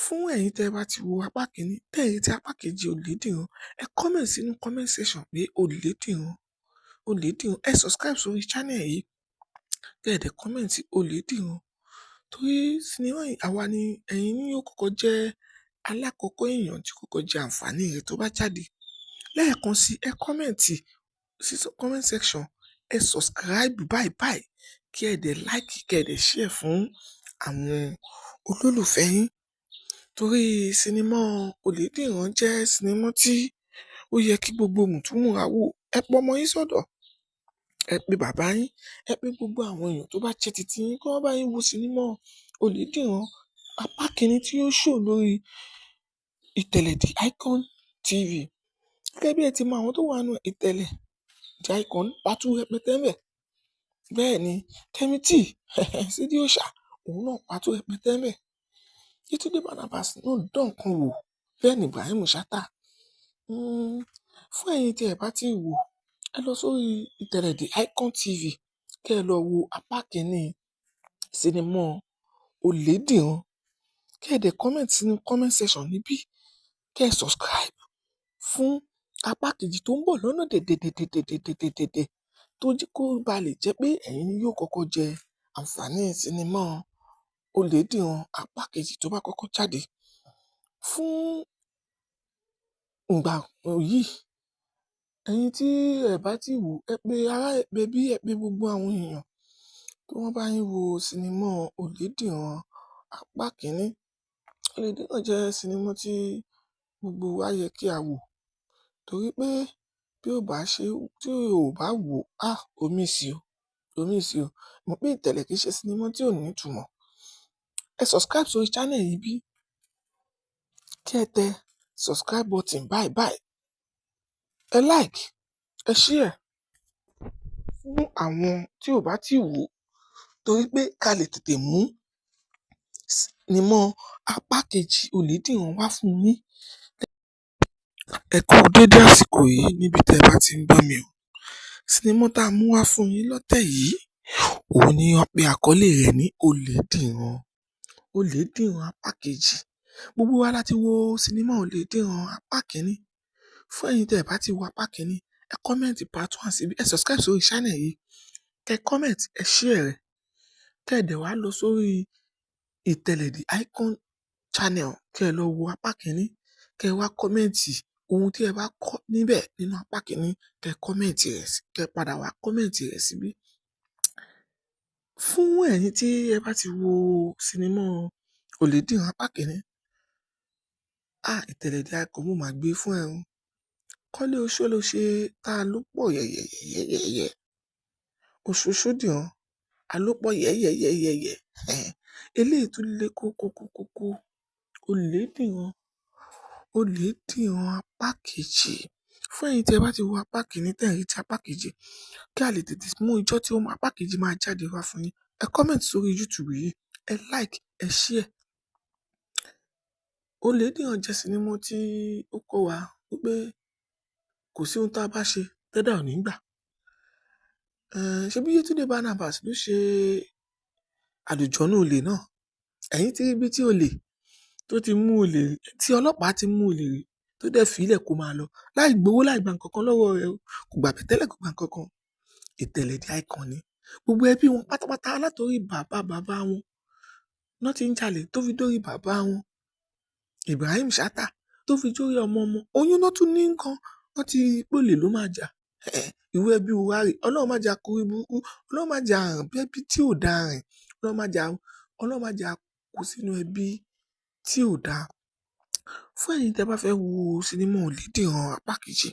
Fún ẹ̀yin tẹ́ bá ti wo apá kìíní tẹ́ ẹ̀ rí ti apá kejì Ọ̀lẹ́dìran, ẹ comment sínú comment section pé Ọ̀lẹ́dìran. Ẹ subscribe sórí channel yìí, kẹ́ ẹ dẹ̀ comment Ọ̀lẹ́dìran. Torí sinimá yìí àwa ni ẹ̀yin ni yóò kọ́kọ́ jẹ́ alákọ̀ọ́kọ́ èèyàn tí kọ́kọ́ jẹ àǹfààní rẹ̀ tó bá jáde. Lẹ́ẹ̀kan sí, ẹ comment sí comment section, ẹ subscribe báyìí kí ẹ dẹ̀ like, kí ẹ dẹ̀ share fún àwọn olólùfẹ́ yín. Torí sinimá Ọ̀lẹ́dìran jẹ́ sinimá tí ó yẹ kí gbogbo mùtúmùwà wò. Ẹ pe ọmọ yín sọ́dọ̀, ẹ pe bàbá yín, ẹ pe gbogbo àwọn èèyàn tó bá jẹ́ titi yín kí wọ́n bá yín wo sinimá Ọ̀lẹ́dìran apá kìíní tí ó show lórí Ìtẹ̀lẹ̀ The Icon TV. Gẹ́gẹ́ bí ẹ ti mọ àwọn tó wà nínú Ìtẹ̀lẹ̀ The Icon pàtó rẹpẹtẹ ńbẹ̀. Bẹ́ẹ̀ ni Kẹ́mi T Sídí Òòṣà òun náà pàtó rẹpẹtẹ ńbẹ̀. Yétúndé Barnabas náà dán nǹkan wò, bẹ́ẹ̀ ni Ibrahim Chatta. Fún ẹ̀yin tí ẹ bá ti wò, ẹ lọ sórí Ìtẹ̀lẹ̀ The Icon TV kẹ́ ẹ lọ wo apá kìíní sinimá Ọ̀lẹ́dìran. Kẹ́ ẹ dẹ̀ comment sínú comment section níbí, kẹ́ ẹ subscribe fún apá kejì tó ń bọ̀ lọ́nà dẹ̀dẹ̀dẹ̀dẹ̀dẹ̀dẹ̀dẹ̀ tó jẹ́ kó ba lè jẹ́ pé ẹ̀yin ni yóò kọ́kọ́ jẹ àǹfààní sinimá Ọ̀lẹ́dìran apá kejì tó bá kọ́kọ́ jáde. Fún ìgbà yìí, ẹ̀yin tí ẹ bá ti wò, ẹ pe ará, ẹ pe bí, ẹ pe gbogbo àwọn èèyàn kí wọ́n bá yín wo sinimá Ọ̀lẹ́dìran apá kìíní. Ọ̀lẹ́dìran jẹ́ sinimá tí gbogbo wa yẹ kí a wò torí pé bí ó bá ṣe tí o bá wò á omi sí o mọ̀ pé ìtẹ̀lẹ̀ kì í ṣe sinimá tí ò ní ìtumọ̀. Ẹ subscribe sórí channel yìí bí kí ẹ tẹ subscribe button báyìí ẹ like ẹ share fún àwọn tí ò bá tí wò torí pé ká lè tètè mú sinimá apá kejì Olédìran wá fún yín. Ẹ kú dédé àsìkò yìí níbi tẹ́ ẹ bá ti ń gbọ́ mi o. Sinimá tá a mú wá fún yín lọ́tẹ̀ yìí òun ni wọ́n pe àkọlé rẹ̀ ní Olédìran apá kejì. Gbogbo wa láti wo sinimá Olédìran apá kìíní. Fún ẹ̀yin tẹ́ ẹ bá ti wo apá kìíní ẹ comment part 1 síbi ẹ subscribe sórí channel yìí kẹ comment ẹ share rẹ̀ kẹ́ ẹ dẹ̀ wá lọ sórí ìtẹ̀lẹ̀ The Icon channel kẹ́ ẹ lọ wo apá kìíní kẹ́ ẹ wá comment ohun tí ẹ bá kọ́ níbẹ̀ nínú apá kìíní kẹ́ ẹ comment rẹ̀ kẹ́ ẹ padà wá comment rẹ̀ síbí. Fún ẹ̀yin tí ẹ bá ti wo sinimá Olédìran apá kìíní ìtẹ̀lẹ̀ The Icon mo máa gbé fún ẹ o. Kọ́lé oṣó ló ṣe tá a ló pọ̀ yẹ̀yẹ̀yẹ̀yẹ̀ oṣooṣó dìran alópọ̀ yẹ̀yẹ̀yẹ̀yẹ̀ eléyìí tún lé kókókókókó Olédìran apá kejì. Fún ẹ̀yin tí ẹ bá ti wo apá kìíní tẹ́ ẹ̀ rí ti apá kejì kí a lè tètè mú ijọ́ tí apá kejì máa jáde wá fún yín ẹ comment sórí YouTube yìí ẹ like ẹ share. Olédìran jẹ́ sinimá tí ó kọ́ wa wípé kò sí ohun tá a bá ṣe tẹ́dà ò ní gbà. Ṣebí Yétúndé Barnabas ló ṣe Àlùjọ̀nnú olè náà. Ẹ̀yin ti rí ibi tí olè tó ti mú olè tí ọlọ́pàá ti mú olè rí tó dẹ̀ fílẹ̀ kó máa lọ láì gbowó láì gba nǹkan kan lọ́wọ́ rẹ̀ o. Kò gbà bẹ̀tẹ́lẹ̀ kò gba nǹkan kan. Ìtẹ̀lẹ̀ The Icon ni. Gbogbo ẹbí wọn pátápátá látòrí bàbá wọn náà ti ń jalè tó fi dórí bàbá wọn Ibrahim Chatta tó fi dórí ọmọ oyún náà tún ní nǹkan wọ́n ti pólè ló máa jà. Ìwé ẹbí wa rè Ọlọ́run má jà kúrí burúkú Ọlọ́run má jà rìn bí ẹbí tí ò dáa rìn Ọlọ́run má jà kú sínú ẹbí tí ò dáa. Fún ẹ̀yin tẹ́ bá fẹ́ wo sinimá Olédìran apá kejì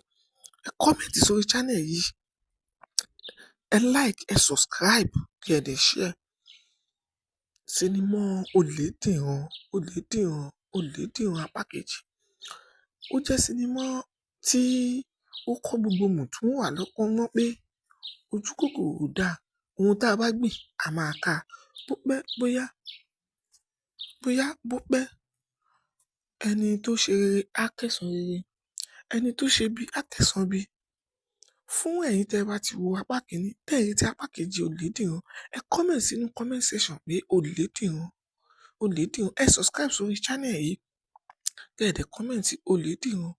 ẹ comment sórí channel yìí ẹ like ẹ subscribe kí ẹ dẹ̀ share. Sinimá Olédìran apá kejì ó jẹ́ sinimá tí ó kọ́ gbogbo mùtúmùwà lọ́gbọ́n mọ́ pé ojú kòkòrò ò dáa ohun tá a bá gbìn a máa ká bó pẹ́ bó pẹ́ ẹni tó ṣe rere á kẹ́san rere ẹni tó ṣe bí á kẹ́san bí. Fún ẹ̀yin tẹ́ bá ti wo apá kìíní tẹ́ ẹ̀ rí ti apá kejì Olédìran ẹ comment sínú comment section pé Olédìran ẹ subscribe sórí channel yìí kẹ́ ẹ dẹ̀ comment Olédìran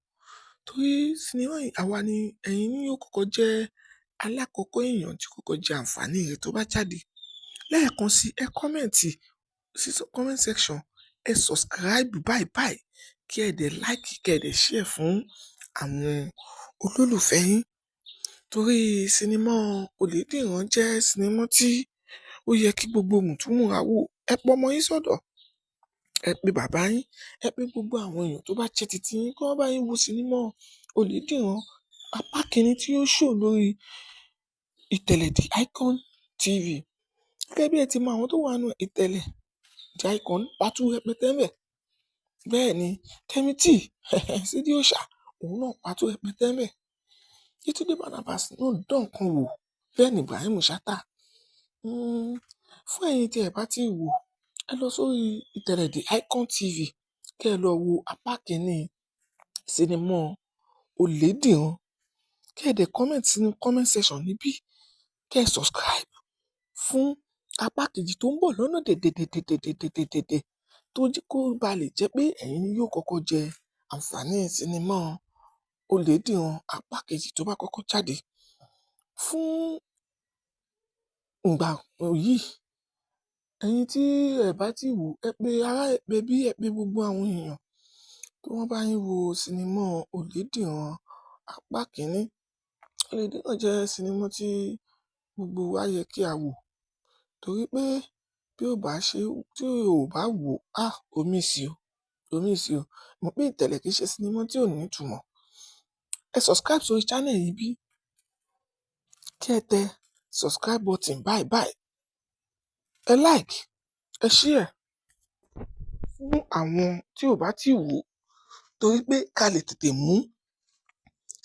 torí sinimá yìí àwa ni ẹ̀yin ni yóò kọ́kọ́ jẹ́ alákọ̀ọ́kọ́ èèyàn tí kọ́kọ́ jẹ àǹfààní rẹ̀ tó bá jáde. Lẹ́ẹ̀kan sí ẹ comment sí comment section ẹ subscribe báyìí kí ẹ dẹ̀ like kí ẹ dẹ̀ share fún àwọn olólùfẹ́ yín torí sinimá Olédìran jẹ́ sinimá tí ó yẹ kí gbogbo mùtúmùwà wò. Ẹ pọ ọmọ yín sọ́dọ̀ ẹ pe bàbá yín ẹ pe gbogbo àwọn èèyàn tó bá jẹ́ titi yín kí wọ́n bá yín wo sinimá Olédìran apá kìíní tí ó show lórí ìtẹ̀lẹ̀ The Icon TV. Gẹ́gẹ́ bí ẹ ti mọ àwọn tó wà nínú ìtẹ̀lẹ̀ The Icon pàtó rẹpẹtẹ ńbẹ̀. Bẹ́ẹ̀ ni Kẹ́mi T Sídí Òòṣà òun náà pàtó rẹpẹtẹ ńbẹ̀. Yétúndé Barnabas náà dán nǹkan wò bẹ́ẹ̀ ni Ibrahim Chatta. Fún ẹ̀yin tí ẹ bá ti wò ẹ lọ sórí ìtẹ̀lẹ̀ The Icon TV kẹ́ ẹ lọ wo apá kìíní sinimá Olédìran kẹ́ ẹ dẹ̀ comment sínú comment section níbí kẹ́ ẹ subscribe fún apá kejì tó ń bọ̀ lọ́nà dẹ̀dẹ̀dẹ̀dẹ̀dẹ̀dẹ̀dẹ̀ tó jẹ́ kó ba lè jẹ́ pé ẹ̀yin yóò kọ́kọ́ jẹ àǹfààní sinimá Olédìran apá kejì tó bá kọ́kọ́ jáde. Fún ìgbà yìí ẹ̀yin tí ẹ bá ti wò ẹ pe ará ẹ pe bí ẹ pe gbogbo àwọn èèyàn kí wọ́n bá yín wo sinimá Olédìran apá kìíní. Olédìran jẹ́ sinimá tí gbogbo wa yẹ kí a wò torí pé bí ó bá ṣe tí o bá wò omi sí o mọ̀ pé ìtẹ̀lẹ̀ kì í ṣe sinimá tí ò ní ìtumọ̀. ẹ subscribe sórí channel yìí bí kí ẹ tẹ subscribe button báyìí ẹ like ẹ share fún àwọn tí ò bá tí wò torí pé ká lè tètè mú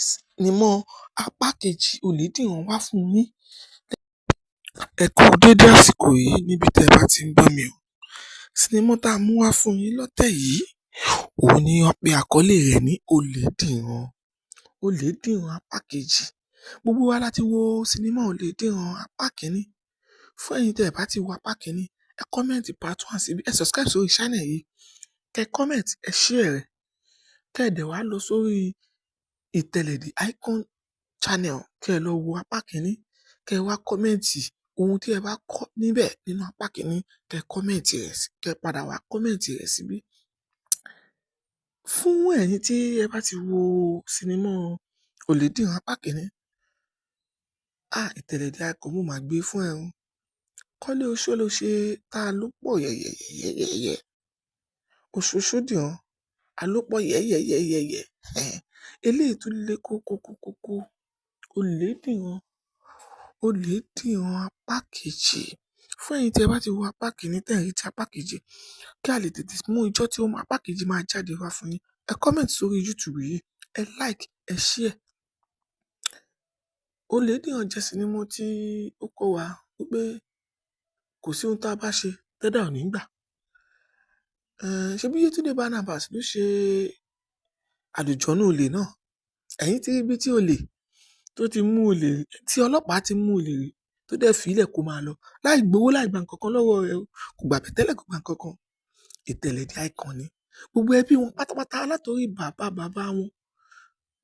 sinimá apá kejì Oyèdìran wá fún yín. Ẹ kú dédé àsìkò yìí níbi tẹ́ ẹ bá ti ń gbọ́ mi o. Sinimá tá a mú wá fún yín lọ́tẹ̀ yìí òun ni wọ́n pe àkọlé rẹ̀ ní Oyèdìran apá kejì. Gbogbo wa láti wo sinimá Oyèdìran apá kìíní. Fún ẹ̀yin tẹ́ ẹ bá ti wo apá kìíní ẹ kọ́mẹ̀ntì part 1 síbi ẹ subscribe sórí channel yìí kẹ kọ́mẹ̀ntì ẹ share rẹ̀ kẹ́ ẹ dẹ̀ wá lọ sórí ìtẹ̀lẹ̀ The Icon channel kẹ́ ẹ lọ wo apá kìíní kẹ́ ẹ wá kọ́mẹ̀ntì ohun tí ẹ bá kọ́ níbẹ̀ nínú apá kìíní kẹ́ ẹ kọ́mẹ̀ntì rẹ̀ kẹ́ ẹ padà wá kọ́mẹ̀ntì rẹ̀ síbí. Fún ẹ̀yin tí ẹ bá ti wo sinimá Oyèdìran apá kìíní ìtẹ̀lẹ̀ The Icon mo máa gbé fún ẹ o. Kọ́lé Oṣóloṣe tá a ló pọ̀ yẹ̀yẹ̀yẹ̀yẹ̀ Oṣoṣódìran alópọ̀ yẹ̀yẹ̀yẹ̀yẹ̀ eléyìí tún lé kókókókókó Oyèdìran apá kejì. Fún ẹ̀yin tí ẹ bá ti wo apá kìíní tẹ́ ẹ̀ rí ti apá kejì kí a lè tètè mú ijọ́ tí apá kejì máa jáde wá fún yín ẹ comment sórí YouTube yìí ẹ like ẹ share. Oyèdìran jẹ́ sinimá tí ó kọ́ wa wípé kò sí ohun tá a bá ṣe tẹ́dà ò ní gbà. Ṣebí Yétúndé Barnabas ló ṣe Àlùjọ̀nnú olè náà. Ẹ̀yin ti rí ibi tí olè tó ti mú olè tí ọlọ́pàá ti mú olè rí tó dẹ̀ fi ilẹ̀ kó máa lọ láì gbowó láì gba nǹkan kan lọ́wọ́ rẹ̀ o kò gbà bẹ̀tẹ́lẹ̀ kò gba nǹkan kan. Ìtẹ̀lẹ̀ The Icon ni gbogbo ẹbí wọn pátápátá látòrí bàbá wọn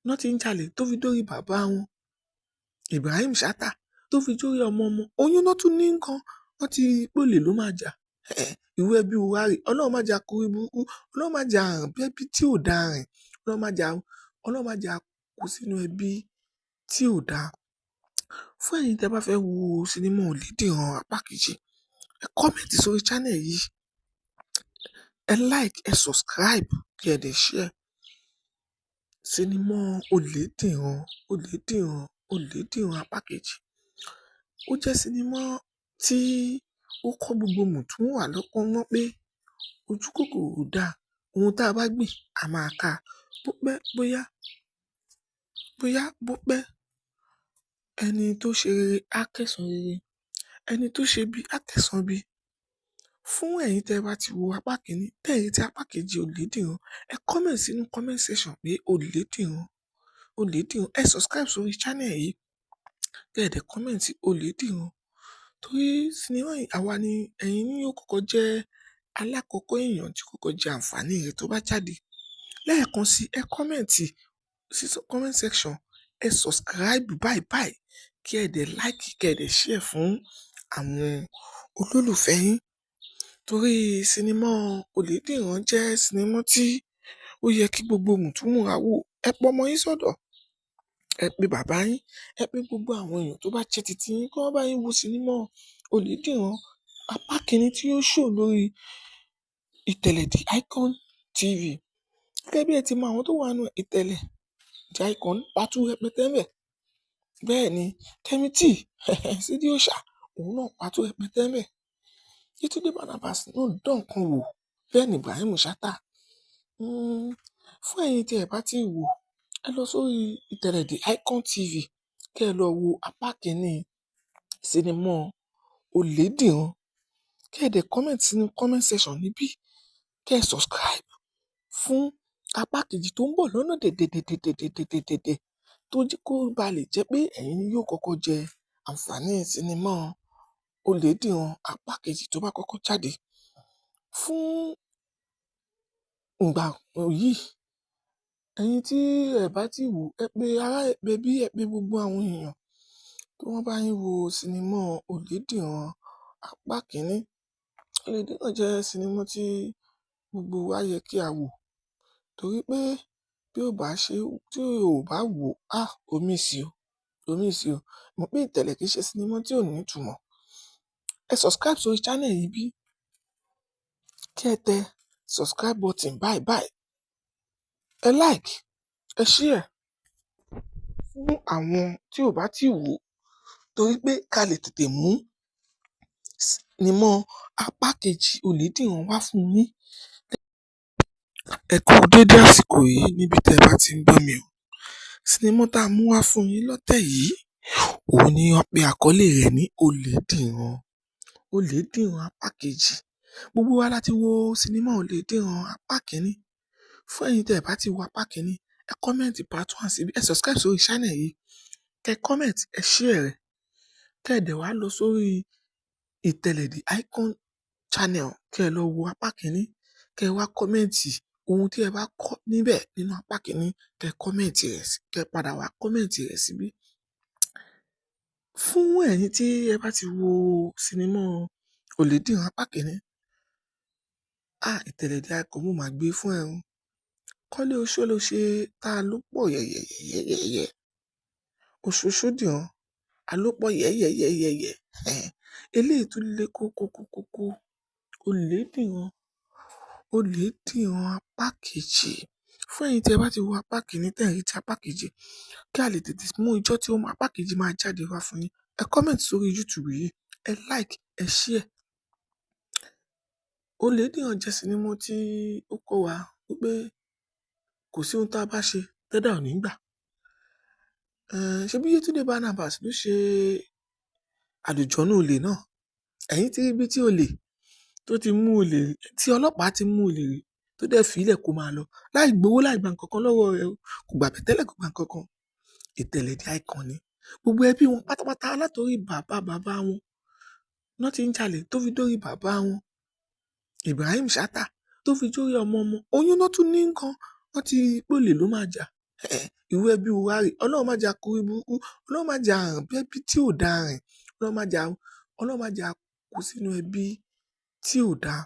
náà ti ń jalè tó fi dórí bàbá wọn Ibrahim Chatta tó fi dórí ọmọ oyún náà tún ní nǹkan wọ́n ti pólè ló máa jà ìwé ẹbí wa rè ọlọ́run má jà kúrí burúkú ọlọ́run má jà rìn bí ẹbí tí ò dáa rìn ọlọ́run má jà kú sínú ẹbí tí ò dáa. Fún ẹ̀yin tẹ́ bá fẹ́ wo sinimá Oyèdìran apá kejì ẹ kọ́mẹ̀ntì sórí channel yìí ẹ like ẹ subscribe kí ẹ dẹ̀ share. Sinimá Oyèdìran apá kejì ó jẹ́ sinimá tí ó kọ́ gbogbo mùtúmùwà lọ́gbọ́n mọ̀ pé ojú kòkòrò ò dáa ohun tá a bá gbìn a máa ká bó pẹ́ bó pẹ́ ẹni tó ṣe rere á kẹ́san rere ẹni tó ṣe bí á kẹ́san bí. Fún ẹ̀yin tẹ́ bá ti wo apá kìíní tẹ́ ẹ̀ rí ti apá kejì Oyèdìran ẹ comment sínú comment section pé Oyèdìran ẹ subscribe sórí channel yìí kẹ́ ẹ̀ dẹ̀ comment Oyèdìran torí sinimá yìí àwa ni ẹ̀yin ni yóò kọ́kọ́ jẹ́ alákọ̀ọ́kọ́ èèyàn tí kọ́kọ́ jẹ àǹfààní rẹ̀ tó bá jáde. Lẹ́ẹ̀kan sí ẹ kọ́mẹ̀ntì sí comment section ẹ subscribe báyìí kí ẹ dẹ̀ like kí ẹ dẹ̀ share fún àwọn olólùfẹ́ yín torí sinimá Oyèdìran jẹ́ sinimá tí ó yẹ kí gbogbo mùtúmùwà wò. Ẹ pọ ọmọ yín sọ́dọ̀ ẹ pe bàbá yín ẹ pe gbogbo àwọn èèyàn tó bá jẹ́ titi yín kí wọ́n bá yín wo sinimá Oyèdìran apá kìíní tí ó show lórí ìtẹ̀lẹ̀ The Icon TV. Gẹ́gẹ́ bí ẹ ti mọ àwọn tó wà nínú ìtẹ̀lẹ̀ The Icon pàtó rẹpẹtẹ ńbẹ̀. Bẹ́ẹ̀ ni Kẹ́mi T Sídí Òòṣà òun náà pàtó rẹpẹtẹ ńbẹ̀. Yétúndé Barnabas náà dán kan wò bẹ́ẹ̀ ni Ibrahim Chatta. Fún ẹ̀yin tí ẹ bá ti wò ẹ lọ sórí ìtẹ̀lẹ̀ The Icon TV kẹ́ ẹ lọ wo apá kìíní sinimá Oyèdìran kẹ́ ẹ dẹ̀ comment sínú comment section níbí kẹ́ ẹ subscribe fún apá kejì tó ń bọ̀ lọ́nà dẹ̀dẹ̀dẹ̀dẹ̀dẹ̀dẹ̀dẹ̀ tó jẹ́ kó ba lè jẹ́ pé ẹ̀yin ni yóò kọ́kọ́ jẹ àǹfààní sinimá Oyèdìran apá kejì tó bá kọ́kọ́ jáde. Fún ìgbà yìí ẹ̀yin tí ẹ bá ti wò ẹ pe ará ẹ pe bí ẹ pe gbogbo àwọn èèyàn tí wọ́n bá yín wo sinimá Oyèdìran apá kìíní. Oyèdìran jẹ́ sinimá tí gbogbo wa yẹ kí a wò torí pé bí ò bá wò omi sí o mọ̀ pé ìtẹ̀lẹ̀ kìí ṣe sinimá tí ò ní ìtumọ̀. Ẹ subscribe sórí channel yìí bí kí ẹ tẹ subscribe button báyìí ẹ like ẹ share. fún àwọn tí ò bá tí wò ó torí pé ká lè tètè mú sinimá apá kejì Oyèdìran wá fún yín. Ẹ kú dédé àsìkò yìí níbi tẹ́ ẹ bá ti ń gbọ́ mi o. Sinimá tá a mú wá fún yín lọ́tẹ̀ yìí òun ni wọ́n pe àkọlé rẹ̀ ní Oyèdìran. Oyèdìran apá kejì. Gbogbo wa láti wo sinimá Oyèdìran apá kìíní. Fún ẹ̀yin tẹ́ ẹ bá ti wo apá kìíní, ẹ kọ́mẹ̀ntì part 1 síbí, ẹ subscribe sórí channel yìí, kẹ kọ́mẹ̀ntì, ẹ share rẹ̀, kẹ́ ẹ dẹ̀ wá lọ sórí ìtẹ̀lẹ̀ The Icon channel, kẹ́ ẹ lọ wo apá kìíní, kẹ́ ẹ wá kọ́mẹ̀ntì ohun tí ẹ bá kọ́ níbẹ̀ nínú apá kìíní, kẹ́ ẹ kọ́mẹ̀ntì rẹ̀ sí, kẹ́ ẹ padà wá kọ́mẹ̀ntì rẹ̀ síbí. Fún ẹ̀yin tí ẹ bá ti wo sinimá Oyèdìran apá kìíní, ìtẹ̀lẹ̀ The Icon mo máa gbé fún ẹ o. Kọ́lé oṣó ló ṣe tá a ló pọ̀ yẹ̀yẹ̀yẹ̀yẹ̀yẹ̀. Oṣooṣó dìran, a ló pọ̀ yẹ̀yẹ̀yẹ̀yẹ̀yẹ̀. Eléyìí tún lé kókókókókó. Oyèdìran apá kejì. Fún ẹ̀yin tí ẹ bá ti wo apá kìíní tẹ́ ẹ̀ rí ti apá kejì, kí a lè tètè mú ijọ́ tí apá kejì máa jáde wá fún yín. Ẹ kọ́mẹ̀ntì sórí YouTube yìí, ẹ like, ẹ share. Oyèdìran jẹ́ sinimá tí ó kọ́ wa wípé kò sí ohun tá a bá ṣe tẹ́dà ò ní gbà. Ṣebí Yétúndé Barnabas ló ṣe Àlùjọ̀nnú olè náà. Ẹ̀yin ti rí ibi tí olè tó ti mú olè, tí ọlọ́pàá ti mú olè rí tó dẹ̀ fi ilẹ̀ kó máa lọ láì gbowó láì gba nǹkan kan lọ́wọ́ rẹ̀ o. Kò gbà bẹ̀tẹ́lẹ̀, kò gba nǹkan kan. Ìtẹ̀lẹ̀ The Icon ni. Gbogbo ẹbí wọn pátápátá látorí bàbá wọn náà ti ń jalè tó fi dórí bàbá wọn Ibrahim Chatta tó fi dórí ọmọ. Oyún náà tún ní nǹkan, wọ́n ti pé olè ló máa jà. Irú ẹbí wa rè, Ọlọ́run má jà kú burúkú, Ọlọ́run má jà rìn bí ẹbí tí ò dáa rìn, Ọlọ́run má jà kú sínú ẹbí tí ò dáa.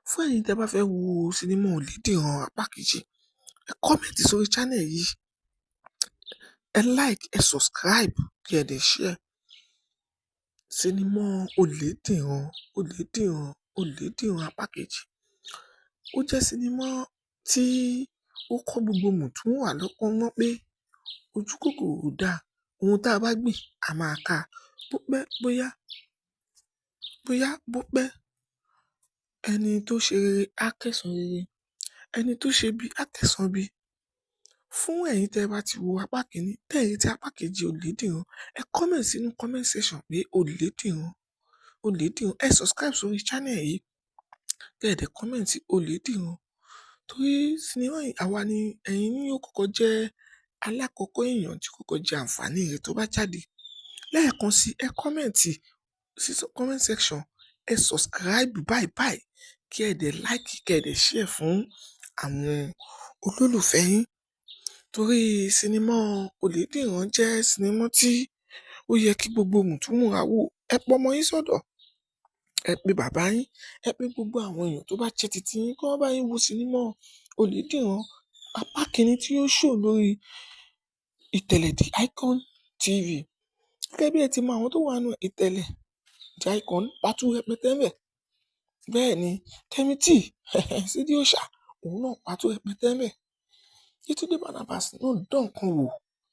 Fún ẹ̀yin tẹ́ bá fẹ́ wo sinimá Oyèdìran apá kejì, ẹ kọ́mẹ̀ntì sórí channel yìí, ẹ like, ẹ subscribe, kí ẹ dẹ̀ share. Sinimá Oyèdìran apá kejì. Ó jẹ́ sinimá tí ó kọ́ gbogbo mùtúmùwà lọ́gbọ́n mọ́ pé ojú kòkòrò ò dáa. Ohun tá a bá gbìn, a máa ká. Bó pẹ́, ẹni tó ṣe rere á kẹ́san rere, ẹni tó ṣe bí á kẹ́san bí. Fún ẹ̀yin tẹ́ bá ti wo apá kìíní, tẹ́ ẹ̀ rí ti apá kejì Oyèdìran, ẹ comment sínú comment section pé Oyèdìran. Ẹ subscribe sórí channel yìí, kí ẹ dẹ̀ kọ́mẹ̀ntì Oyèdìran. Torí sinimá yìí, àwa ni ẹ̀yin ni yóò kọ́kọ́ jẹ́ alákọ̀ọ́kọ́ èèyàn tí kọ́kọ́ jẹ àǹfààní rẹ̀ tó bá jáde. Lẹ́ẹ̀kan sí, ẹ kọ́mẹ̀ntì sí comment section, ẹ subscribe báyìí, kí ẹ dẹ̀ like, kí ẹ dẹ̀ share fún àwọn olólùfẹ́ yín. Torí sinimá Oyèdìran jẹ́ sinimá tí ó yẹ kí gbogbo mùtúmùwà wò. Ẹ pọ ọmọ yín sọ́dọ̀, ẹ pe bàbá yín, ẹ pe gbogbo àwọn èèyàn tó bá jẹ́ titi yín kí wọ́n bá yín wo sinimá Oyèdìran apá kìíní tí ó show lórí ìtẹ̀lẹ̀ The Icon TV. Gẹ́gẹ́ bí ẹ ti mọ àwọn tó wà nínú ìtẹ̀lẹ̀ The Icon pàtó rẹpẹtẹ ń bẹ̀. Bẹ́ẹ̀ ni Kẹ́mi T Sídí Òòṣà òun náà pàtó rẹpẹtẹ ń bẹ̀. Yétúndé Barnabas náà dán nǹkan wò,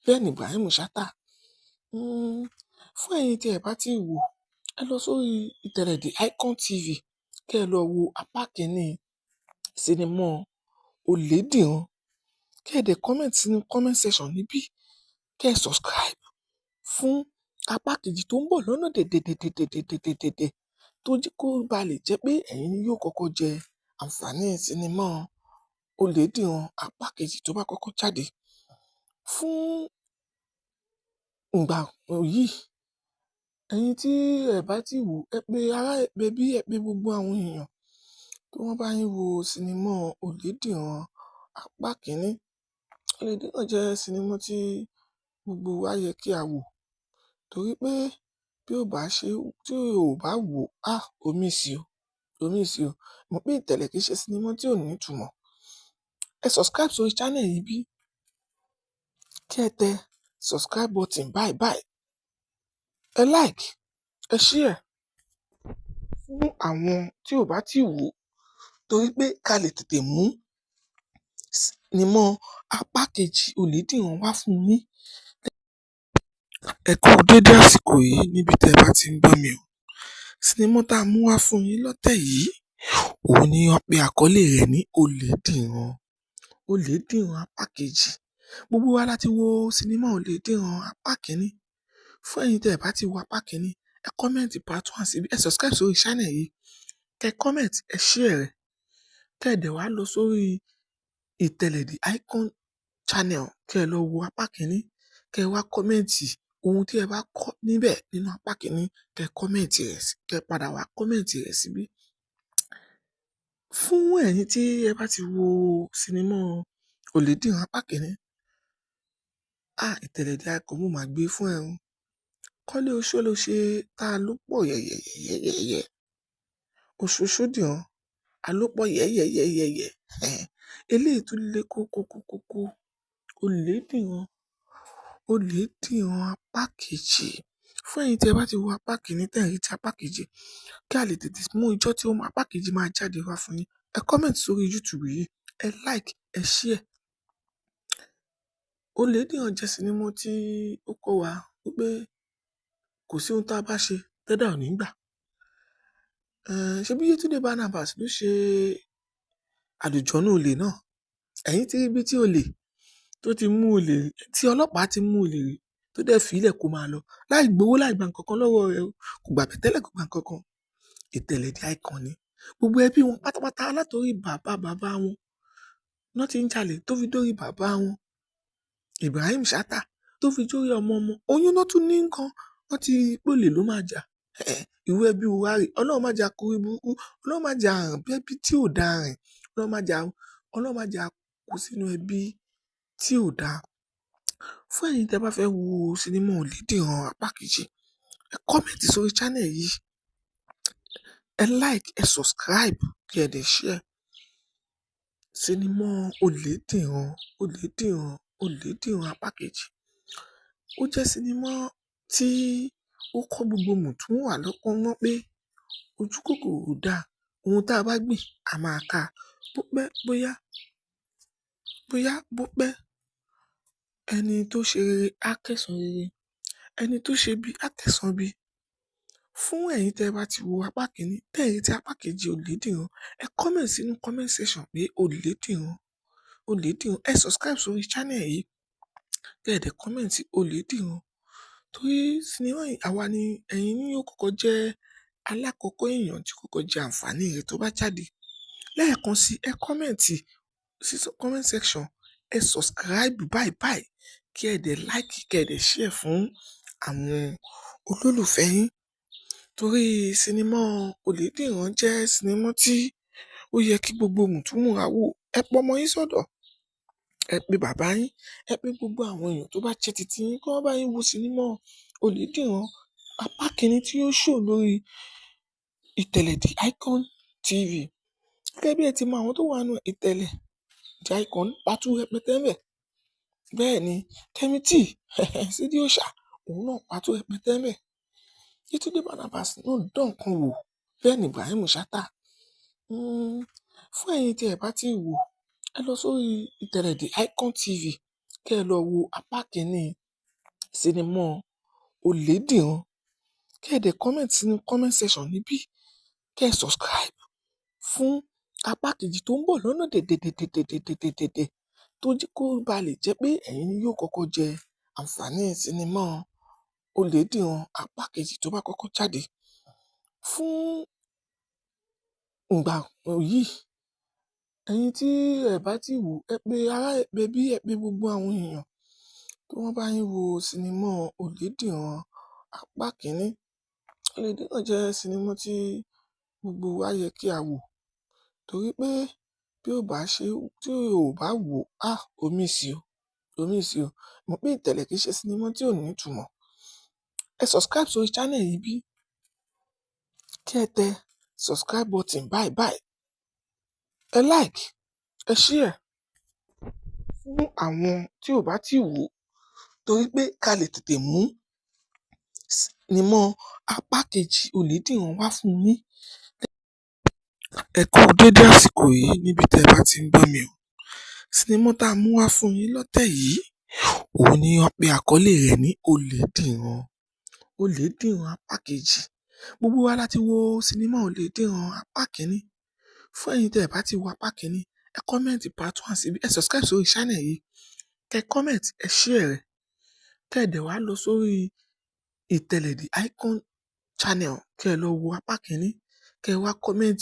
bẹ́ẹ̀ ni Ibrahim Chatta. Fún ẹ̀yin tí ẹ bá ti wò, ẹ lọ sórí ìtẹ̀lẹ̀ The Icon TV, kí ẹ lọ wo apá kìíní sinimá Oyèdìran, kí ẹ dẹ̀ comment sínú comment section níbí, kí ẹ subscribe fún apá kejì tó ń bọ̀ lọ́nà dẹ̀dẹ̀dẹ̀dẹ̀dẹ̀dẹ̀dẹ̀ tó jẹ́ kó ba lè jẹ́ pé ẹ̀yin ni yóò kọ́kọ́ jẹ àǹfààní sinimá Oyèdìran apá kejì tó bá kọ́kọ́ jáde. Fún ìgbà yìí, ẹ̀yin tí ẹ bá ti wò, ẹ pe ará, ẹ pe bí, ẹ pe gbogbo àwọn èèyàn kí wọ́n bá yín wo sinimá Oyèdìran apá kìíní. Oyèdìran jẹ́ sinimá tí gbogbo wa yẹ kí a wò, torí pé tí o bá wò, omi sí o. Mọ̀ pé ìtẹ̀lẹ̀ kìí ṣe sinimá tí ò ní ìtumọ̀. Ẹ subscribe sórí channel yìí bí, kí ẹ tẹ subscribe button báyìí. Ẹ like, ẹ share fún àwọn tí ò bá tí wò, torí pé ká lè tètè mú sinimá apá kejì Oyèdìran wá fún yín Ẹ kú dédé àsìkò yìí níbi tẹ́ ẹ bá ti ń gbọ́ mi o. Sinimá tá a mú wá fún yín lọ́tẹ̀ yìí, òun ni wọ́n pe àkọlé rẹ̀ ní Olèdìran. Olèdìran apá kejì. Gbogbo wa láti wo sinimá Olèdìran apá kìíní. Fún ẹ̀yin tẹ́ ẹ bá ti wo apá kìíní, ẹ kọ́mẹ̀ntì part 1 síbi, ẹ subscribe sórí channel yìí, kẹ kọ́mẹ̀ntì, ẹ share rẹ̀, kẹ́ ẹ dẹ̀ wá lọ sórí ìtẹ̀lẹ̀ The Icon channel, kẹ́ ẹ lọ wo apá kìíní, kẹ́ ẹ wá kọ́mẹ̀ntì ohun tí ẹ bá kọ́ níbẹ̀ nínú apá kìíní, kẹ́ ẹ kọ́mẹ̀ntì rẹ̀ sí, kẹ́ ẹ padà wá kọ́mẹ̀ntì rẹ̀ síbí. Fún ẹ̀yin tí ẹ bá ti wo sinimá Olèdìran apá kìíní, ìtẹ̀lẹ̀ The Icon mo máa gbé fún ẹ o. Kọ́lé Oṣólóṣe tá a ló pọ̀ yẹ̀yẹ̀yẹ̀yẹ̀yẹ̀. Òṣóṣódìran alópọ̀ yẹ̀yẹ̀yẹ̀yẹ̀yẹ̀. Eléyìí tún lé kókókókókó. Olèdìran. Olèdìran apá kejì. Fún ẹ̀yin tí ẹ bá ti wo apá kìíní tẹ́ ẹ̀ ń retí apá kejì, kí a lè tètè mú ijọ́ tí apá kejì máa jáde wá fún yín, ẹ kọ́mẹ̀ntì sórí YouTube yìí, ẹ like, ẹ share. Olèdìran jẹ́ sinimá tí ó kọ́ wa wípé kò sí ohun tá a bá ṣe tẹ́dà ò ní gbà. Ṣebí Yétúndé Barnabas ló ṣe Àlùjọ̀nnú olè náà. Ẹ̀yin ti rí ibi tí olè tó ti mú olè, tí ọlọ́pàá ti mú olè rí, tó dẹ̀ fi ilẹ̀ kó máa lọ láì gbowó láì gba nǹkan kan lọ́wọ́ rẹ̀ o. Kò gbà bẹ̀tẹ́lẹ̀, kò gba nǹkan kan. Ìtẹ̀lẹ̀ The Icon ni. Gbogbo ẹbí wọn pátápátá látorí bàbá wọn náà ti ń jalè tó fi dórí bàbá wọn, Ibrahim Chatta, tó fi dórí ọmọ. Oyún náà tún ní nǹkan, wọ́n ti pólè ló máa jà. Ìwé ẹbí wa rè, Ọlọ́run má jà kórí burúkú, Ọlọ́run má jà rìn bí ẹbí tí ò dáa rìn, Ọlọ́run má jà kó sínú ẹbí tí ò dáa. Fún ẹ̀yin tẹ́ bá fẹ́ wo sinimá Olèdìran apá kejì, ẹ kọ́mẹ̀ntì sórí channel yìí, ẹ like, ẹ subscribe, kí ẹ dẹ̀ share. Sinimá Olèdìran apá kejì. Ó jẹ́ sinimá tí ó kọ́ gbogbo mùtúmùwà lọ́pọ̀ mọ́ pé ojú kòkòrò ò dáa. Ohun tá a bá gbìn, a máa ká. Bó pẹ́, ẹni tó ṣe rere á kẹ́san rere, ẹni tó ṣe bí á kẹ́san bí. Fún ẹ̀yin tẹ́ bá ti wo apá kìíní, tẹ́ ẹ̀ retí apá kejì Olèdìran, ẹ comment sínú comment section pé Olèdìran. Ẹ subscribe sórí channel yìí, kẹ́ ẹ dẹ̀ comment Olèdìran. Torí sinimá yìí, àwa ni ẹ̀yin ni yóò kọ́kọ́ jẹ́ alákọ̀ọ́kọ́ èèyàn tí kọ́kọ́ jẹ àǹfààní rẹ̀ tó bá jáde. Lẹ́ẹ̀kan sí, ẹ kọ́mẹ̀ntì sí comment section, ẹ subscribe báyìí, kí ẹ dẹ̀ like, kí ẹ dẹ̀ share fún àwọn olólùfẹ́ yín. Torí sinimá Olèdìran jẹ́ sinimá tí ó yẹ kí gbogbo mùtúmùwà wò. Ẹ pọ ọmọ yín sọ́dọ̀, ẹ pe bàbá yín, ẹ pe gbogbo àwọn èèyàn tó bá jẹ́ titi yín kí wọ́n bá yín wo sinimá Olèdìran apá kìíní tí ó show lórí ìtẹ̀lẹ̀ The Icon TV. Gẹ́gẹ́ bí ẹ ti mọ àwọn tó wà nínú ìtẹ̀lẹ̀ The Icon, pàtó rẹpẹtẹ ń bẹ. Bẹ́ẹ̀ ni Kẹ́mi T, Sídí Òòṣà, òun náà pàtó rẹpẹtẹ ń bẹ. Yétúndé Barnabas náà dán nǹkan wò, bẹ́ẹ̀ ni Ibrahim Chatta. Fún ẹ̀yin tí ẹ bá ti wò, ẹ lọ sórí ìtẹ̀lẹ̀ The Icon TV, kẹ́ ẹ lọ wo apá kìíní sinimá Olèdìran. Kẹ́ ẹ dẹ̀ comment sínú comment section níbí, kẹ́ ẹ subscribe fún apá kejì tó ń bọ̀ lọ́nà dẹ̀dẹ̀dẹ̀dẹ̀dẹ̀dẹ̀dẹ̀, tó jẹ́ kó ba lè jẹ́ pé ẹ̀yin ni yóò kọ́kọ́ jẹ àǹfààní sinimá Olèdìran apá kejì tó bá kọ́kọ́ jáde. Fún ìgbà yìí, ẹ̀yin tí ẹ bá ti wò, ẹ pe ará, ẹ pe bí, ẹ pe gbogbo àwọn èèyàn tí wọ́n bá yín wo sinimá Olèdìran apá kìíní. Olèdìran jẹ́ sinimá tí gbogbo wa yẹ kí a wò. Torí pé tí o bá wò, omi sí o. Mo pé ìtẹ̀lẹ̀ kìí ṣe sinimá tí ò ní ìtumọ̀. Ẹ subscribe sórí channel yìí bí, kí ẹ tẹ subscribe button báyìí. Ẹ like, ẹ share fún àwọn tí ò bá ti wò. Torí pé ká lè tètè mú sinimá apá kejì Olèdìran wá fún yín. Ẹ kú dédé àsìkò yìí níbi tẹ́ ẹ bá ti ń gbọ́ mi o. Sinimá tá a mú wá fún yín lọ́tẹ̀ yìí, òun ni wọ́n pe àkọlé rẹ̀ ní Olè Dìran. Olè Dìran apá kejì. Gbogbo wa láti wo sinimá Olè Dìran apá kìíní. Fún ẹ̀yin tẹ́ ẹ bá ti wo apá kìíní, ẹ comment part 1 síbi, ẹ subscribe sórí channel yìí, kẹ́ comment, ẹ share rẹ̀, kẹ́ ẹ dẹ̀ wá lọ sórí ìtẹ̀lẹ̀ The Icon channel, kẹ́ ẹ lọ wo apá kìíní, kẹ́ ẹ wá comment